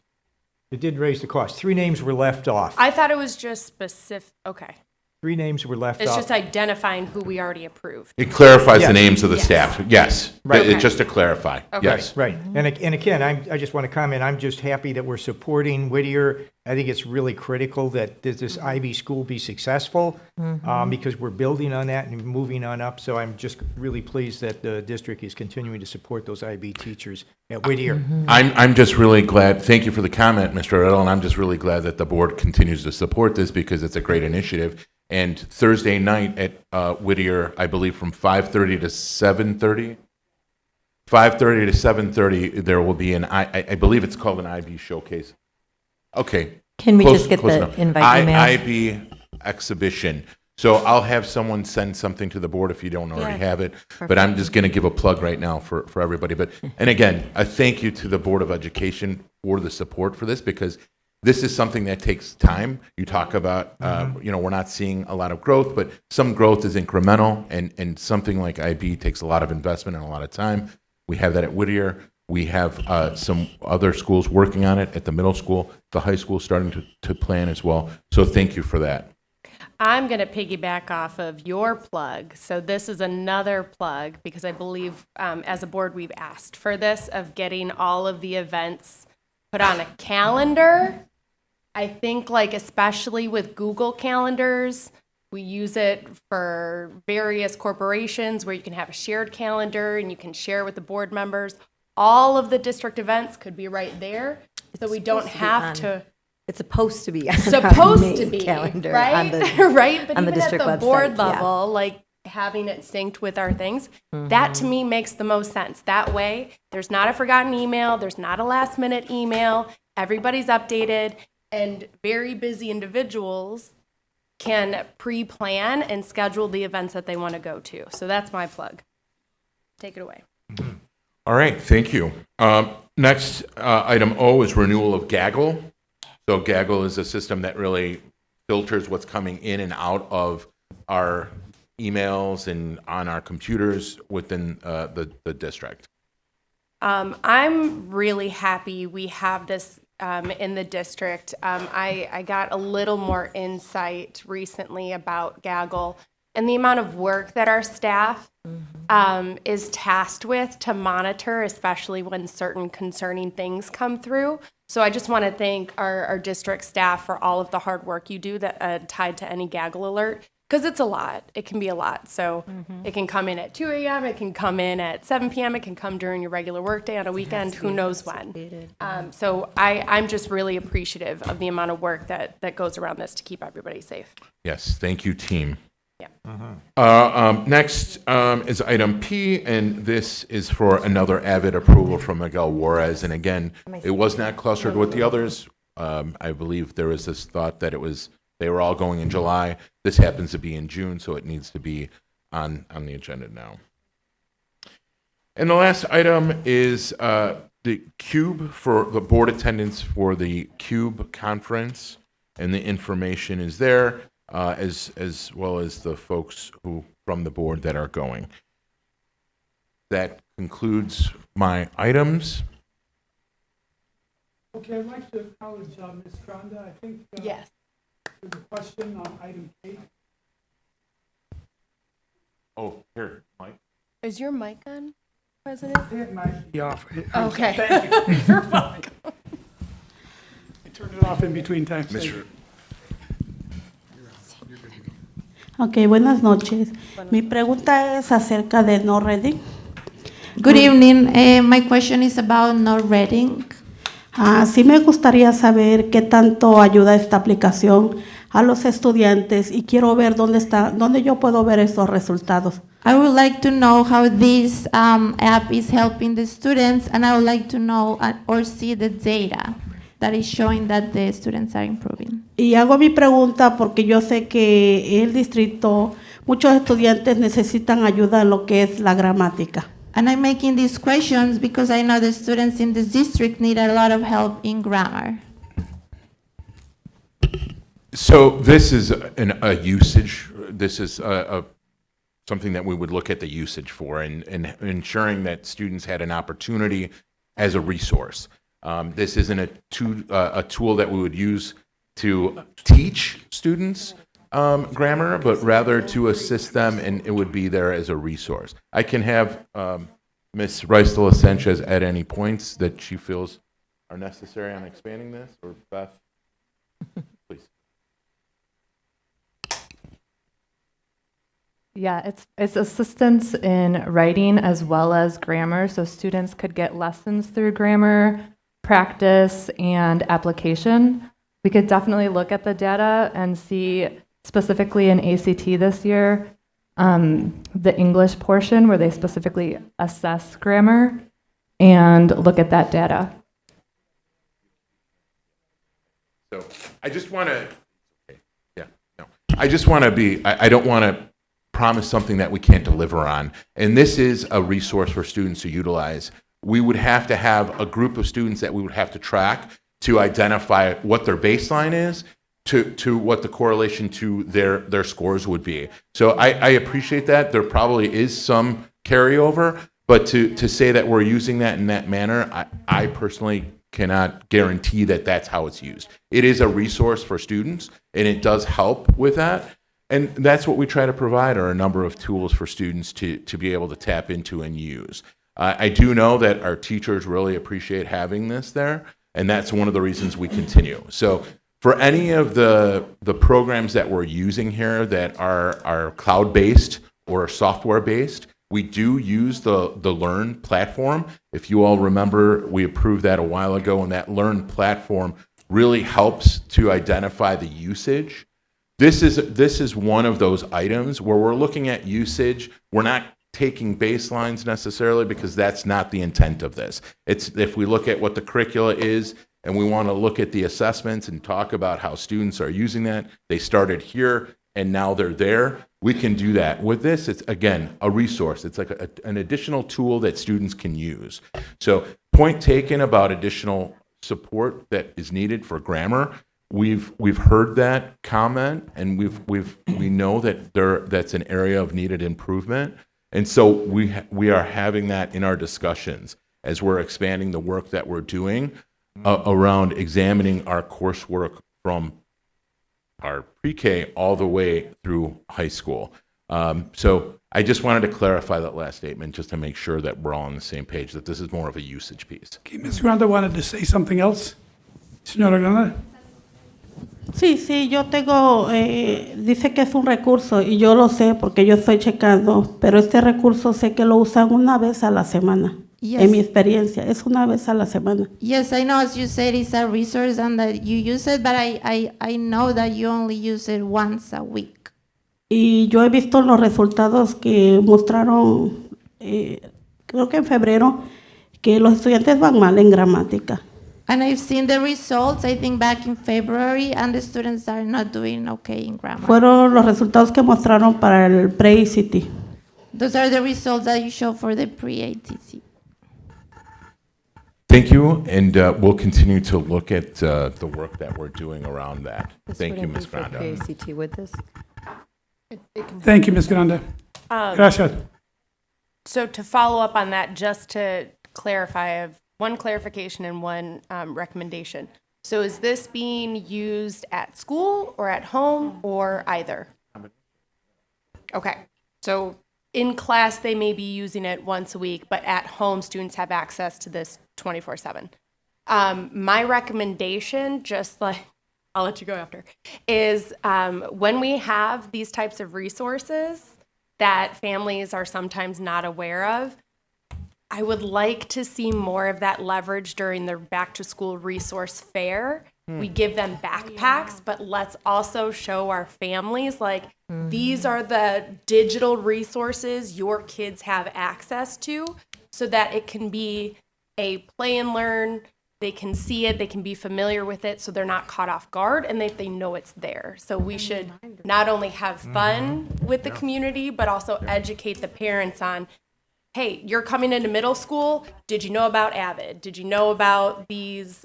It did raise the cost. 3 names were left off. I thought it was just specific, okay. 3 names were left It's off. just identifying who we already approved. It clarifies the Yes. names of the Yes. staff. Yes. Right. It's just to clarify. Okay. Yes. Right. And again, I just want to comment, I'm just happy that we're supporting Whittier. I think it's really critical that this IB school be successful because we're building on that and moving on up. So I'm just really pleased that the district is continuing to support those IB teachers at Whittier. I'm just really glad, thank you for the comment, Mr. Riddle, and I'm just really glad that the board continues to support this because it's a great initiative. And Thursday night at Whittier, I believe from 5:30 to 7:30, 5:30 to 7:30, there will be I believe it's called an IB showcase. Okay. Can we Close- just get close the enough. invite email? IB exhibition. So I'll have someone send something to the board if you don't already Yeah. have it. But I'm just going to give a plug right now for everybody. But, and again, a thank you to the Board of Education for the support for this because this is something that takes time. You talk about, we're not seeing a lot of growth, but some growth is incremental, and something like IB takes a lot of investment and a lot of time. We have that at Whittier. We have some other schools working on it at the middle school, the high school starting to plan as well. So thank you for that. I'm going to piggyback off of your plug. So this is another plug because I believe as a board we've asked for this of getting all of the events put on a calendar. I think like especially with Google calendars, we use it for various corporations where you can have a shared calendar and you can share with the board members. All of the district events could be right there. So we don't have to. It's supposed to be on Supposed our to main be, calendar right? on the, right? But on the even at district the website, board yeah. level, like having it synced with our things, that to me makes the most sense. That way, there's not a forgotten email, there's not a last minute email, everybody's updated, and very busy individuals can pre-plan and schedule the events that they want to go to. So that's my plug. Take it away. All right, thank you. Next, item O is renewal of Gaggle. So Gaggle is a system that really filters what's coming in and out of our emails and on our computers within the district. I'm really happy we have this in the district. I got a little more insight recently about Gaggle and the amount of work that our staff is tasked with to monitor, especially when certain concerning things come through. So I just want to thank our district staff for all of the hard work you do that tied to any Gaggle alert, because it's a lot. It can be a lot. So it can come in at 2 a.m., it can come in at 7 p.m., it can come during your regular workday on a weekend, who knows when. So I'm just really appreciative of the amount of work that goes around this to keep everybody safe. Yes, thank you, team. Yeah. Next is item P, and this is for another Avid approval from Miguel Juarez. And again, it was not clustered with the others. I believe there was this thought that they were all going in July. This happens to be in June, so it needs to be on the agenda now. And the last item is the CUBE for the board attendance for the CUBE conference, and the information is there. As well as the folks from the board that are going. That concludes my items. Okay, I'd like to acknowledge Ms. Granda. I think Yes. there's a question on item K. Oh, here, Mike. Is your mic on, President? It might be off. Okay. Thank you. You're welcome. I turned it off in between times. Mr. Ok, buenas noches. Mi pregunta es acerca de no reading. Good evening. My question is about not reading. Sí me gustaría saber qué tanto ayuda esta aplicación a los estudiantes y quiero ver dónde yo puedo ver estos resultados. I would like to know how this app is helping the students, and I would like to know or see the data that is showing that the students are improving. Y hago mi pregunta porque yo sé que el distrito, muchos estudiantes necesitan ayuda en lo que es la gramática. And I'm making these questions because I know the students in this district need a lot of help in grammar. So this is a usage, this is something that we would look at the usage for and ensuring that students had an opportunity as a resource. This isn't a tool that we would use to teach students grammar, but rather to assist them, and it would be there as a resource. I can have Ms. Rice de la Sanchez add any points that she feels are necessary on expanding this, or Beth, please. Yeah, it's assistance in writing as well as grammar, so students could get lessons through grammar, practice, and application. We could definitely look at the data and see specifically in ACT this year, the English portion where they specifically assess grammar and look at that data. So I just want to, I just want to be, I don't want to promise something that we can't deliver on. And this is a resource for students to utilize. We would have to have a group of students that we would have to track to identify what their baseline is, to what the correlation to their scores would be. So I appreciate that. There probably is some carryover, but to say that we're using that in that manner, I personally cannot guarantee that that's how it's used. It is a resource for students, and it does help with that. And that's what we try to provide, are a number of tools for students to be able to tap into and use. I do know that our teachers really appreciate having this there, and that's one of the reasons we continue. So for any of the programs that we're using here that are cloud-based or software-based, we do use the Learn platform. If you all remember, we approved that a while ago, and that Learn platform really helps to identify the usage. This is one of those items where we're looking at usage. We're not taking baselines necessarily, because that's not the intent of this. It's if we look at what the curricula is and we want to look at the assessments and talk about how students are using that, they started here and now they're there, we can do that. With this, it's again a resource. It's like an additional tool that students can use. So point taken about additional support that is needed for grammar. We've heard that comment, and we know that that's an area of needed improvement, and so we are having that in our discussions as we're expanding the work that we're doing around examining our coursework from our pre-K all the way through high school. So I just wanted to clarify that last statement, just to make sure that we're all on the same page, that this is more of a usage piece. Okay, Ms. Granda wanted to say something else. Señora Granda? Sí, yo tengo, dice que es un recurso y yo lo sé porque yo estoy checando, pero este recurso sé que lo usan una vez a la semana. Yes. En mi experiencia, es una vez a la semana. Yes, I know, as you said, it's a resource and that you use it, but I know that you only use it once a week. Y yo he visto los resultados que mostraron, creo que en febrero, que los estudiantes van mal en gramática. And I've seen the results, I think back in February, and the students are not doing okay in grammar. Fueron los resultados que mostraron para el pre-ICT. Those are the results that you show for the pre-ATC. Thank you, and we'll continue to look at the work that we're doing around that. Thank you, Ms. Granda. ACT with this? Thank you, Ms. Granda. Gracias. So to follow up on that, just to clarify, I have one clarification and one recommendation. So is this being used at school or at home or either? Okay, so in class, they may be using it once a week, but at home, students have access to this 24/7. My recommendation, just like, I'll let you go after, is when we have these types of resources that families are sometimes not aware of, I would like to see more of that leverage during the back to school resource fair. We give them backpacks, but let's also show our families like these are the digital resources your kids have access to so that it can be a play and learn. They can see it, they can be familiar with it, so they're not caught off guard and they know it's there. So we should not only have fun with the community, but also educate the parents on, hey, you're coming into middle school. Did you know about Avid? Did you know about these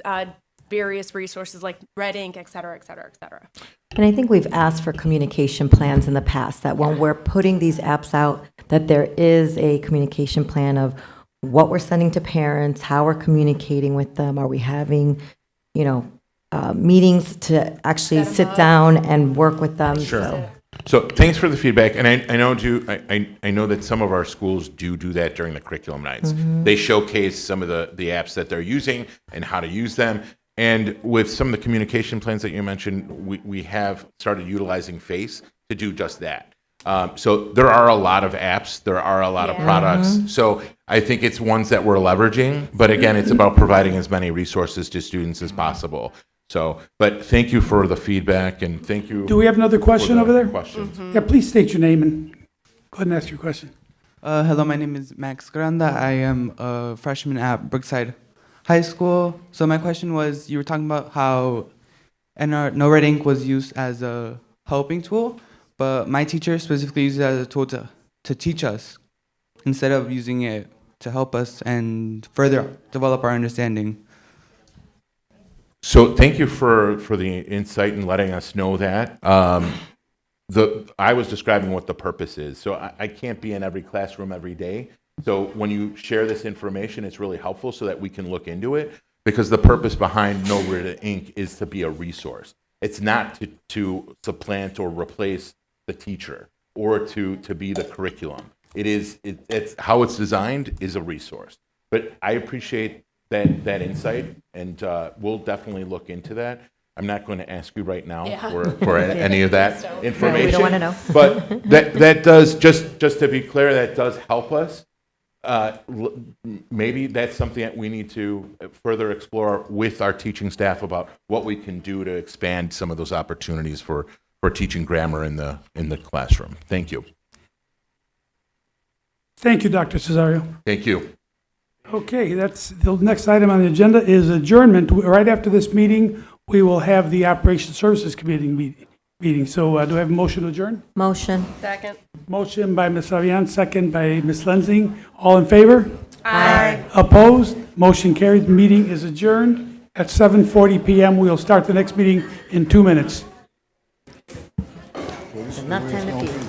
various resources like Red Ink, et cetera, et cetera, et cetera? And I think we've asked for communication plans in the past, that when we're putting these apps out, that there is a communication plan of what we're sending to parents, how we're communicating with them. Are we having, meetings to actually sit down and work with them? Sure. So thanks for the feedback, and I know that some of our schools do that during the curriculum nights. They showcase some of the apps that they're using and how to use them. And with some of the communication plans that you mentioned, we have started utilizing FACE to do just that. So there are a lot of apps, there are a lot of products. So I think it's ones that we're leveraging, but again, it's about providing as many resources to students as possible. So, but thank you for the feedback and thank you. Do we have another question for the over there? questions. Yeah, please state your name and go ahead and ask your question. Hello, my name is Max Granda. I am a freshman at Brookside High School. So my question was, you were talking about how No Red Ink was used as a helping tool, but my teacher specifically used it as a tool to teach us instead of using it to help us and further develop our understanding. So thank you for the insight and letting us know that. I was describing what the purpose is. So I can't be in every classroom every day. So when you share this information, it's really helpful so that we can look into it, because the purpose behind No Red Ink is to be a resource. It's not to supplant or replace the teacher or to be the curriculum. It's how it's designed is a resource. But I appreciate that insight, and we'll definitely look into that. I'm not going to ask you right now for any of that information. We don't want to know. But that does, just to be clear, that does help us. Maybe that's something that we need to further explore with our teaching staff about what we can do to expand some of those opportunities for teaching grammar in the classroom. Thank you. Thank you, Dr. Cesario. Thank you. Okay, that's the next item on the agenda is adjournment. Right after this meeting, we will have the Operations Services Committee meeting. So do I have a motion to adjourn? Motion. Second. Motion by Ms. Avian, second by Ms. Lenzing. All in favor? Aye. Opposed? Motion carried. Meeting is adjourned at 7:40 PM. We'll start the next meeting in 2 minutes. Enough time to pee.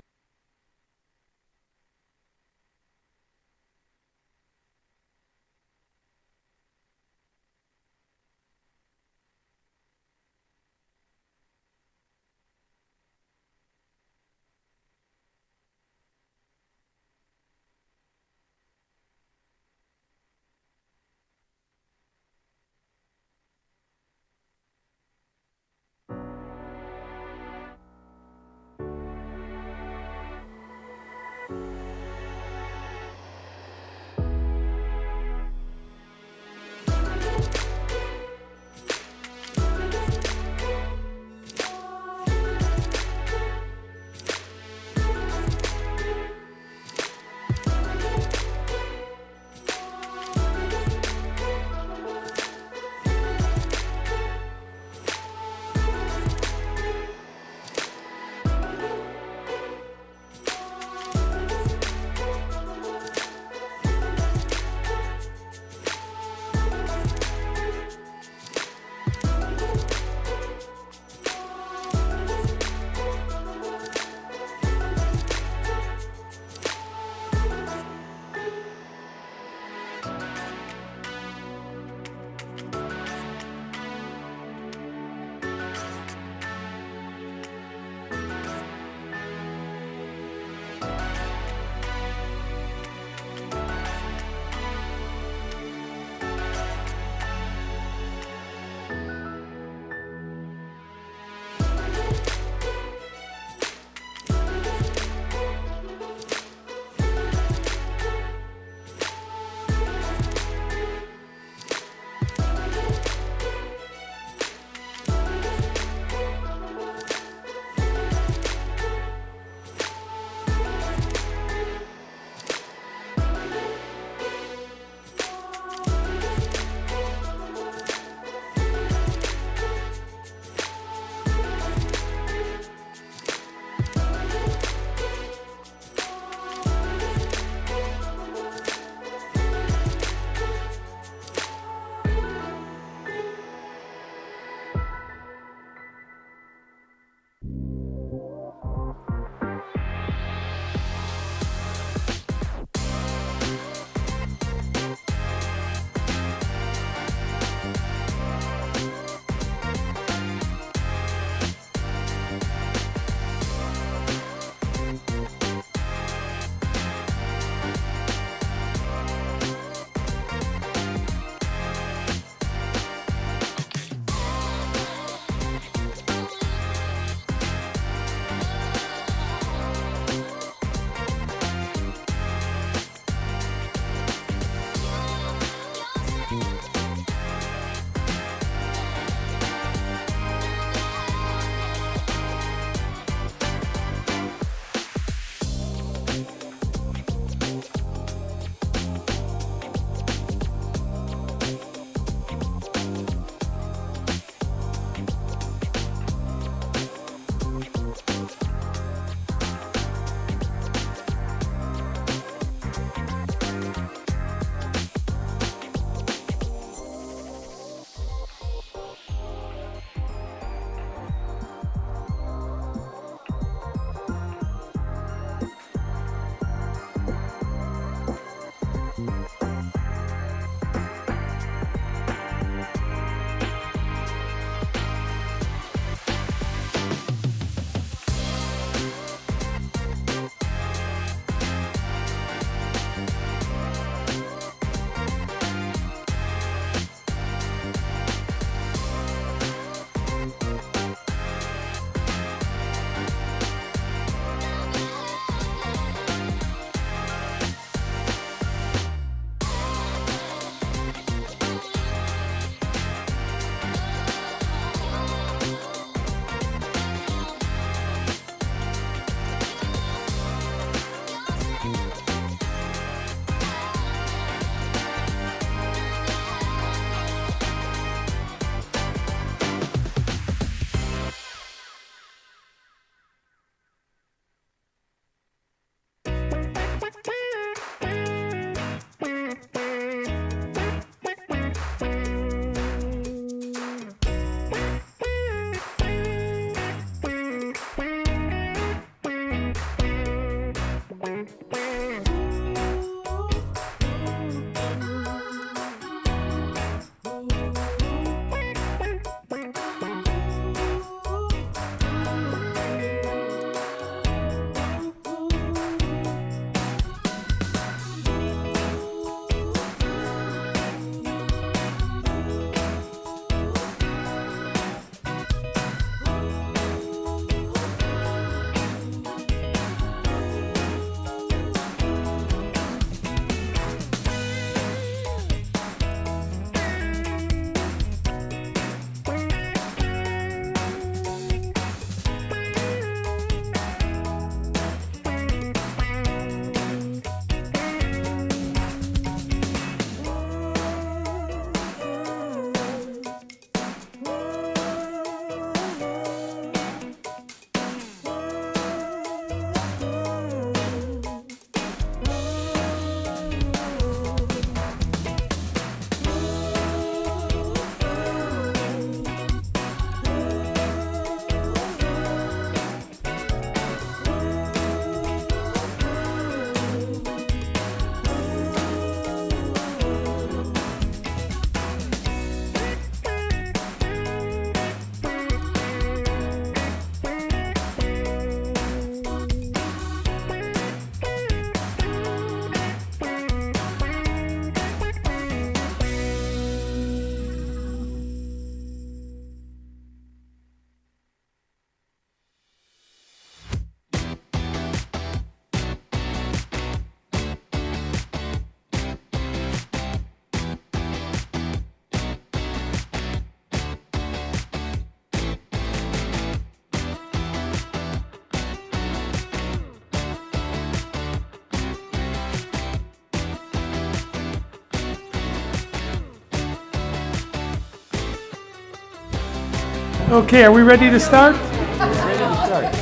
Okay, are we ready to start? Ready to start.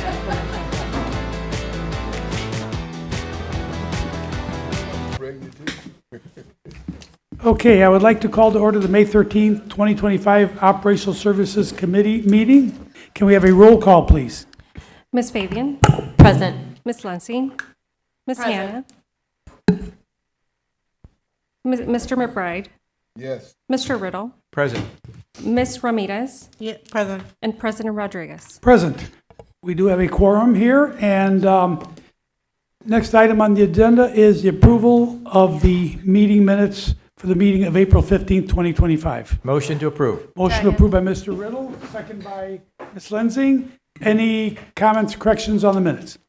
Okay, I would like to call to order the May 13th, 2025 Operational Services Committee meeting. Can we have a roll call, please? Ms. Fabian? Present. Ms. Lansing? Ms. Hannah? Mr. McBride? Yes. Mr. Riddle? Present. Ms. Ramirez? Yeah, present. And President Rodriguez. Present. We do have a quorum here, and next item on the agenda is the approval of the meeting minutes for the meeting of April 15th, 2025. Motion to approve. Motion approved by Mr. Riddle, second by Ms. Lensing. Any comments, corrections on the minutes?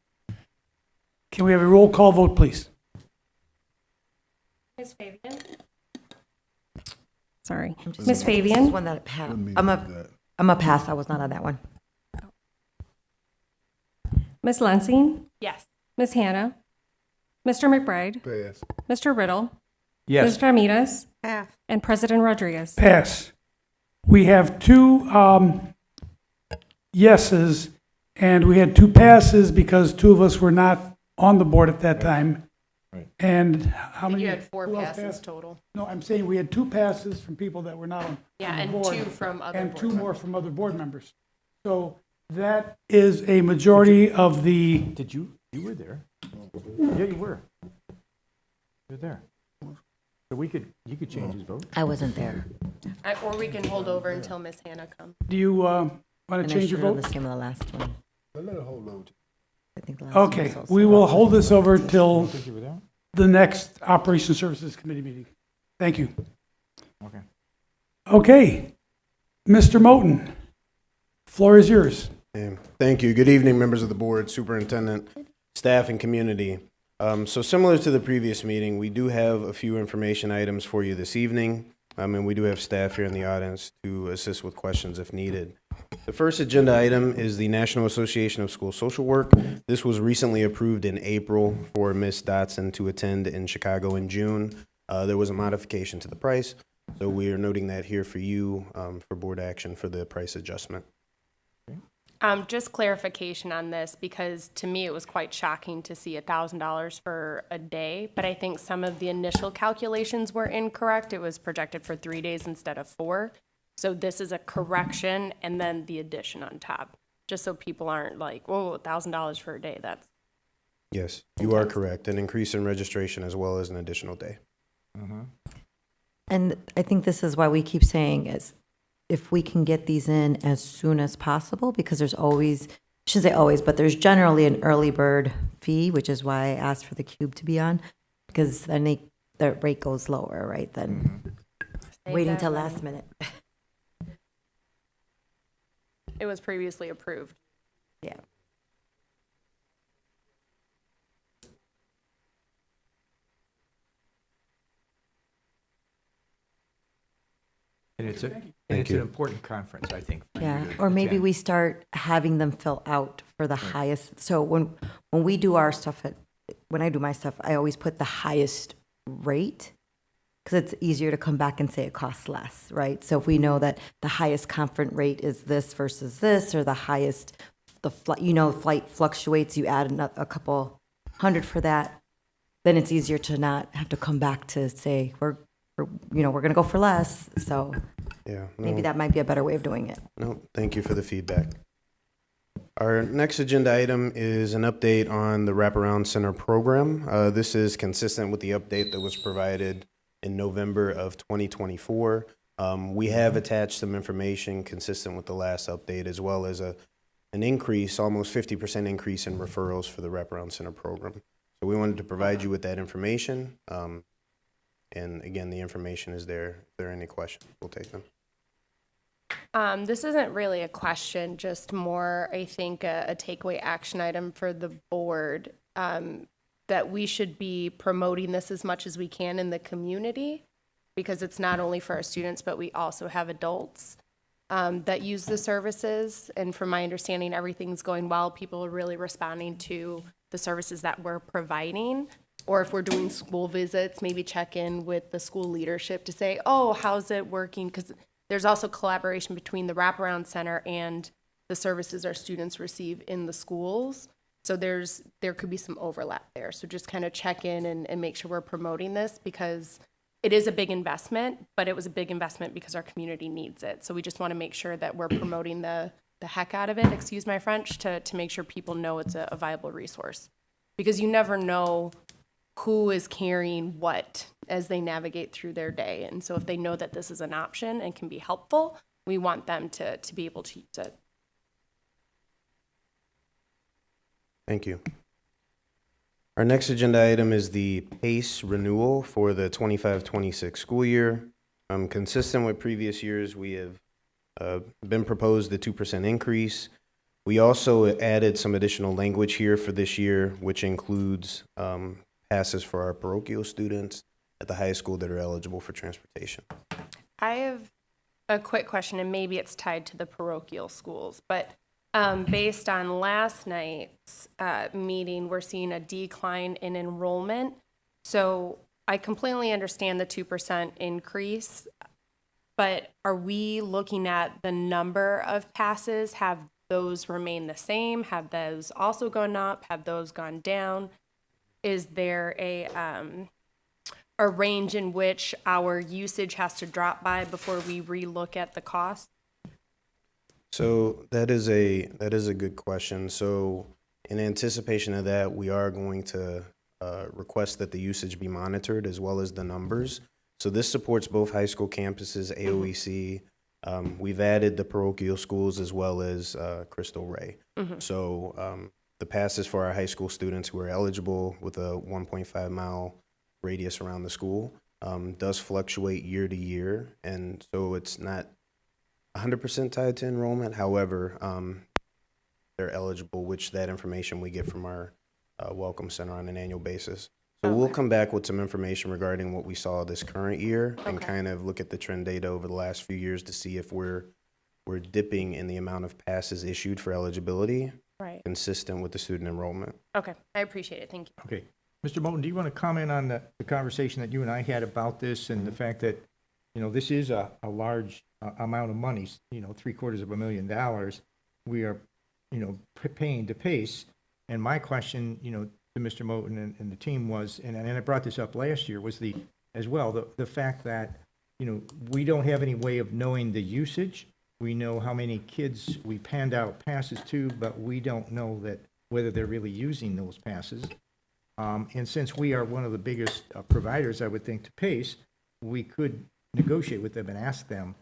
Can we have a roll call vote, please? Ms. Fabian? Sorry. I'm just- Ms. This is Fabian? one that I'm a pass. I was not on that one. Ms. Lansing? Yes. Ms. Hannah? Mr. McBride? Pass. Mr. Riddle? Yes. Ms. Ramirez? Half. And President Rodriguez. Pass. We have two yeses, and we had two passes because two of us were not on the board at that time. Right. And how many? You had 4 who else passes passed? total. No, I'm saying we had two passes from people that were not on Yeah, the and board, 2 from other and board 2 more members. from other board members. So that is a majority of the, Did you were there? Yeah, you were. You're there. So you could change his vote. I wasn't there. Or we can hold over until Ms. Hannah comes. do you want to And I change your should have vote? the same on the last one. Let it hold on. I think the last one Okay, was also- we will hold this over till Think you were there? the next Operation Services Committee meeting. Thank you. Okay. Okay, Mr. Moten, floor is yours. Thank you. Good evening, members of the board, superintendent, staff, and community. So similar to the previous meeting, we do have a few information items for you this evening, and we do have staff here in the audience to assist with questions if needed. The first agenda item is the National Association of School Social Work. This was recently approved in April for Ms. Dotson to attend in Chicago in June. There was a modification to the price, so we are noting that here for you for board action for the price adjustment. Just clarification on this, because to me it was quite shocking to see $1,000 for a day, but I think some of the initial calculations were incorrect. It was projected for 3 days instead of 4. So this is a correction and then the addition on top, just so people aren't like, whoa, $1,000 for a day, that's. Yes, you are correct. An increase in registration as well as an additional day. And I think this is why we keep saying is if we can get these in as soon as possible, because there's always, I shouldn't say always, but there's generally an early bird fee, which is why I asked for the cube to be on, because then the rate goes lower, right, than waiting till last minute. It was previously approved. Yeah. And it's Thank an you. important conference, I think. for you Yeah, to or maybe attend. we start having them fill out for the highest, so when we do our stuff when I do my stuff, I always put the highest rate, because it's easier to come back and say it costs less, right? So if we know that the highest conference rate is this versus this, or the highest, flight fluctuates, you add a couple hundred for that, then it's easier to not have to come back to say, we're going to go for less, so Yeah. maybe that might be a better way of doing it. No, thank you for the feedback. Our next agenda item is an update on the Wraparound Center program. This is consistent with the update that was provided in November of 2024. We have attached some information consistent with the last update, as well as an increase, almost 50% increase in referrals for the Wraparound Center program. So we wanted to provide you with that information. And again, the information is there. If there are any questions, we'll take them. This isn't really a question, just more, I think, a takeaway action item for the board, that we should be promoting this as much as we can in the community, because it's not only for our students, but we also have adults that use the services. And from my understanding, everything's going well. People are really responding to the services that we're providing. Or if we're doing school visits, maybe check in with the school leadership to say, oh, how's it working? Because There's also collaboration between the wraparound center and the services our students receive in the schools. So there could be some overlap there. So just kind of check in and make sure we're promoting this, because it is a big investment, but it was a big investment because our community needs it. So we just want to make sure that we're promoting the heck out of it, excuse my French, to make sure people know it's a viable resource. Because you never know who is carrying what as they navigate through their day. And so if they know that this is an option and can be helpful, we want them to be able to use it. Thank you. Our next agenda item is the PACE renewal for the 25-26 school year. Consistent with previous years, we have been proposed the 2% increase. We also added some additional language here for this year, which includes passes for our parochial students at the high school that are eligible for transportation. I have a quick question, and maybe it's tied to the parochial schools, but based on last night's meeting, we're seeing a decline in enrollment. So I completely understand the 2% increase, but are we looking at the number of passes? Have those remained the same? Have those also gone up? Have those gone down? Is there a range in which our usage has to drop by before we relook at the cost? So that is a good question. So in anticipation of that, we are going to request that the usage be monitored as well as the numbers. So this supports both high school campuses, AOEC. We've added the parochial schools as well as Crystal Ray. So the passes for our high school students who are eligible with a 1.5 mile radius around the school does fluctuate year to year. And so it's not 100% tied to enrollment. However, they're eligible, which that information we get from our Welcome Center on an annual basis. So we'll come back with some information regarding what we saw this current year and kind of look at the trend data over the last few years to see if we're dipping in the amount of passes issued for eligibility, consistent with the student enrollment. Okay, I appreciate it. Thank you. Okay. Mr. Moulton, do you want to comment on the conversation that you and I had about this and the fact that, you know, this is a large amount of money, you know, $750,000 we are, you know, paying to PACE. And my question, you know, to Mr. Moulton and the team was, and I brought this up last year, was the fact that, you know, we don't have any way of knowing the usage. We know how many kids we panned out passes to, but we don't know that whether they're really using those passes. And since we are one of the biggest providers, I would think, to PACE, we could negotiate with them and ask them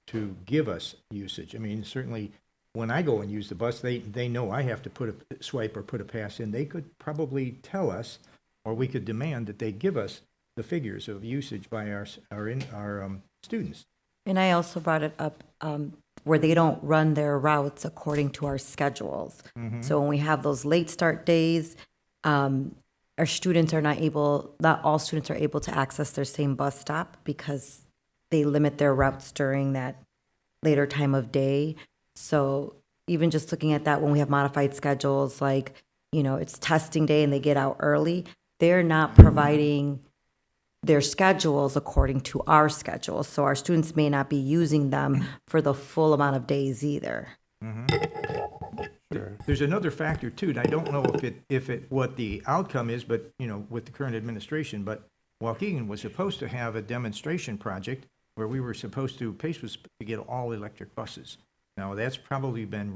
to give us usage. I mean, certainly when I go and use the bus, they know I have to put a swipe or put a pass in. They could probably tell us, or we could demand that they give us the figures of usage by our students. And I also brought it up where they don't run their routes according to our schedules. So when we have those late start days, our students are not all students are able to access their same bus stop because they limit their routes during that later time of day. So even just looking at that, when we have modified schedules, like, you know, it's testing day and they get out early, they're not providing their schedules according to our schedules. So our students may not be using them for the full amount of days either. Sure. There's another factor too, and I don't know what the outcome is, but, you know, with the current administration, but Waukegan was supposed to have a demonstration project where we were supposed to, PACE was to get all electric buses. Now, that's probably been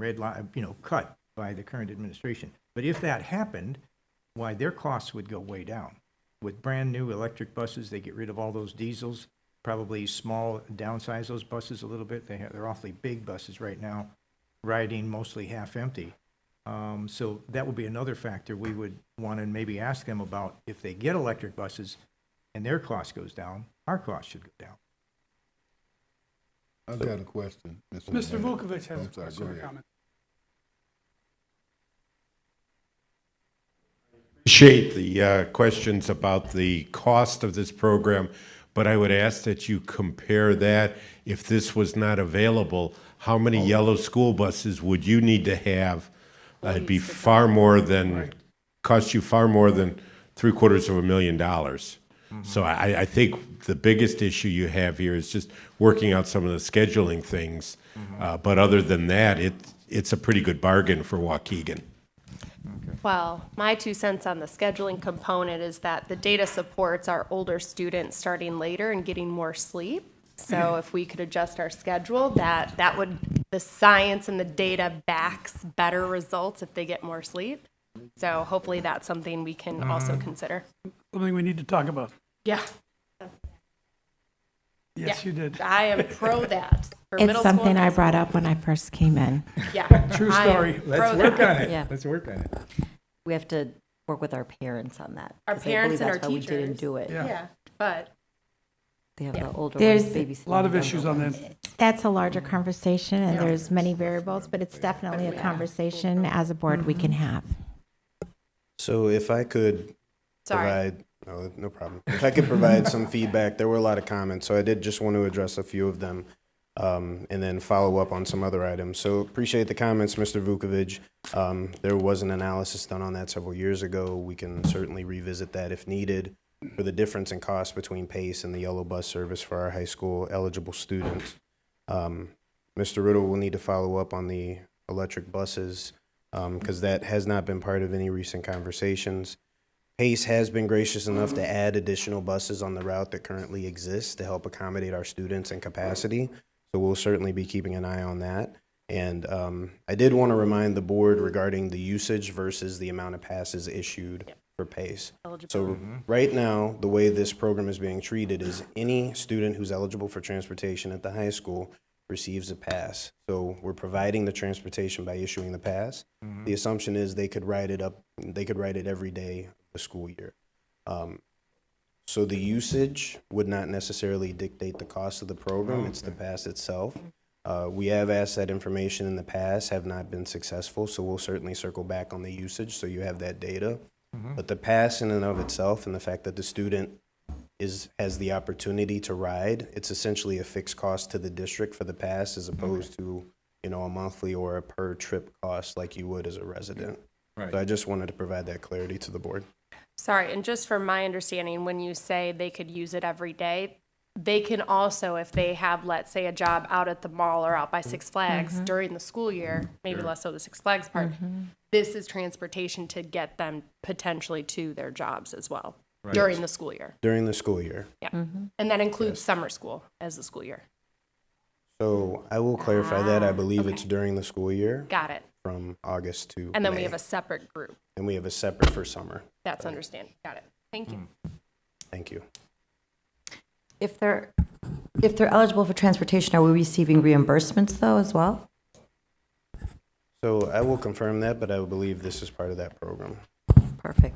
cut by the current administration. But if that happened, why, their costs would go way down. With brand new electric buses, they get rid of all those diesels, probably downsize those buses a little bit. They're awfully big buses right now, riding mostly half empty. So that would be another factor we would want to maybe ask them about. If they get electric buses and their cost goes down, our cost should go down. I've got a question. Mr. Vukovich has a I'm sorry, question go or ahead. comment. Appreciate the questions about the cost of this program, but I would ask that you compare that. If this was not available, how many yellow school buses would you need to have? It'd be far more than, cost you far more than $750,000. So I think the biggest issue you have here is just working out some of the scheduling things. But other than that, it's a pretty good bargain for Waukegan. Well, my 2 cents on the scheduling component is that the data supports our older students starting later and getting more sleep. So if we could adjust our schedule, that would, the science and the data backs better results if they get more sleep. So hopefully that's something we can also consider. Something we need to talk about. Yeah. Yes, you did. I am pro that. For It's middle school something and I high school. brought up when I first came in. Yeah. True I am story. pro Let's work that. on it. Yeah. Let's work on it. We have to work with our parents on that. Our 'cause I parents believe and our that's why we teachers. didn't do it. Yeah, but They have the older There's ones babysitting. A lot of the issues younger on ones. that. That's a larger conversation, and there's many variables, but it's definitely a conversation as a board we can have. So if I could sorry. provide, no problem. If I could provide some feedback, there were a lot of comments, so I did just want to address a few of them, and then follow up on some other items. So appreciate the comments, Mr. Vukovic. There was an analysis done on that several years ago. We can certainly revisit that if needed for the difference in cost between PACE and the yellow bus service for our high school eligible students. Mr. Riddle will need to follow up on the electric buses, because that has not been part of any recent conversations. PACE has been gracious enough to add additional buses on the route that currently exists to help accommodate our students and capacity. So we'll certainly be keeping an eye on that. And I did want to remind the board regarding the usage versus the amount of passes issued for PACE. So right now, the way this program is being treated is any student who's eligible for transportation at the high school receives a pass. So we're providing the transportation by issuing the pass. The assumption is they could ride it every day of the school year. So the usage would not necessarily dictate the cost of the program, it's the pass itself. We have asked that information in the past, have not been successful, so we'll certainly circle back on the usage so you have that data. But the pass in and of itself and the fact that the student has the opportunity to ride, it's essentially a fixed cost to the district for the pass as opposed to, a monthly or a per trip cost like you would as a resident. Right. So I just wanted to provide that clarity to the board. Sorry, and just from my understanding, when you say they could use it every day, they can also, if they have, let's say, a job out at the mall or out by Six Flags during the school year, maybe less so the Six Flags part, this is transportation to get them potentially to their jobs as well during the school year. During the school year. Yeah. And that includes summer school as the school year. So I will clarify that. I believe it's during the school year Got it. from August to And then we May. have a separate group. And we have a separate for summer. That's understanding. Got it. Thank you. Thank you. If they're eligible for transportation, are we receiving reimbursements though as well? So I will confirm that, but I believe this is part of that program. Perfect.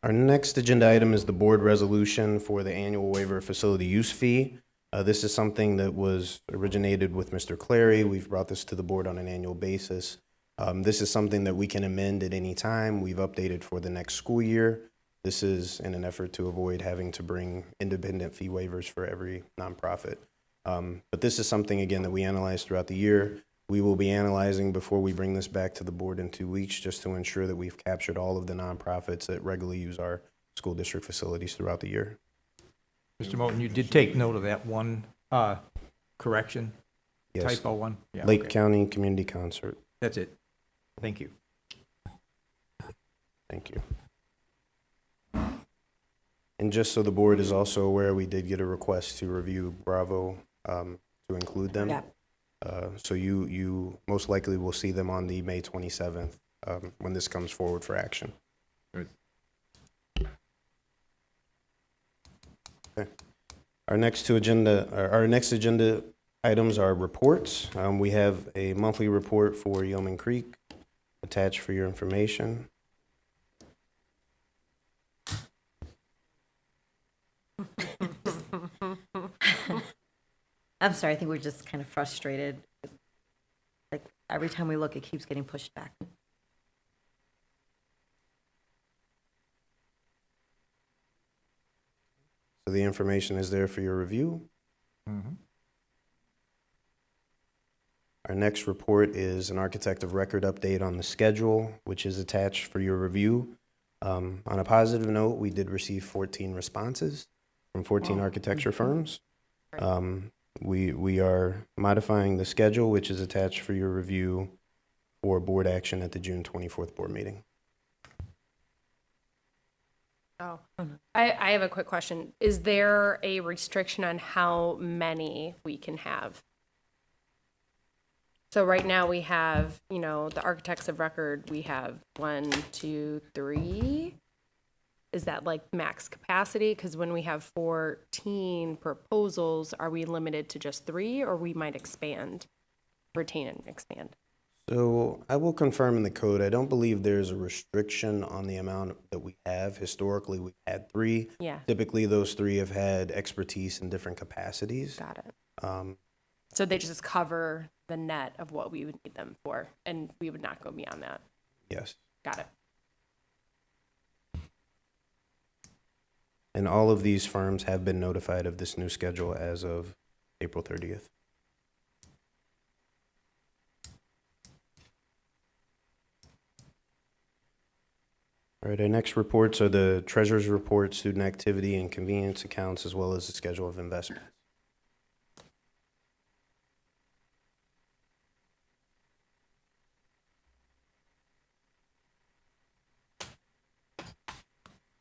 Our next agenda item is the board resolution for the annual waiver of facility use fee. This is something that was originated with Mr. Clary. We've brought this to the board on an annual basis. This is something that we can amend at any time. We've updated for the next school year. This is in an effort to avoid having to bring independent fee waivers for every nonprofit. But this is something, again, that we analyze throughout the year. We will be analyzing before we bring this back to the board in 2 weeks, just to ensure that we've captured all of the nonprofits that regularly use our school district facilities throughout the year. Mr. Moten, you did take note of that one correction, Yes. typo one? Yeah, Lake okay. County Community Concert. That's it. Thank you. Thank you. And just so the board is also aware, we did get a request to review Bravo to include them. Yeah. So you most likely will see them on the May 27th when this comes forward for action. Good. Okay. Our next agenda items are reports. We have a monthly report for Yeoman Creek attached for your information. I'm sorry, I think we're just kind of frustrated. Like, every time we look, it keeps getting pushed back. So the information is there for your review. Our next report is an architect of record update on the schedule, which is attached for your review. On a positive note, we did receive 14 responses from 14 architecture firms. We are modifying the schedule, which is attached for your review for board action at the June 24th board meeting. Oh, I have a quick question. Is there a restriction on how many we can have? So right now we have, you know, the architects of record, we have 1, 2, 3. Is that like max capacity? Because when we have 14 proposals, are we limited to just 3, or we might expand, retain and expand? So I will confirm in the code, I don't believe there's a restriction on the amount that we have. Historically, we've had 3. Yeah. Typically, those 3 have had expertise in different capacities. Got it. So they just cover the net of what we would need them for, and we would not go beyond that. Yes. Got it. And all of these firms have been notified of this new schedule as of April 30th. All right, our next reports are the treasurer's report, student activity and convenience accounts, as well as the schedule of investments.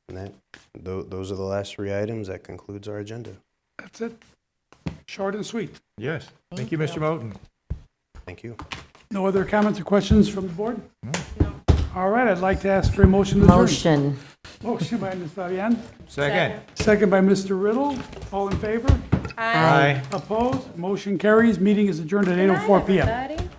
And those are the last 3 items. That concludes our agenda. That's it. Short and sweet. Yes. Thank you, Mr. Moten. Thank you. No other comments or questions from the board? No. All right, I'd like to ask for a motion to adjourn. Motion. Motion by Ms. Fabian. Second. Second by Mr. Riddle. All in favor? Aye. Opposed? Motion carries. Meeting is adjourned at 8:04 PM. Everybody.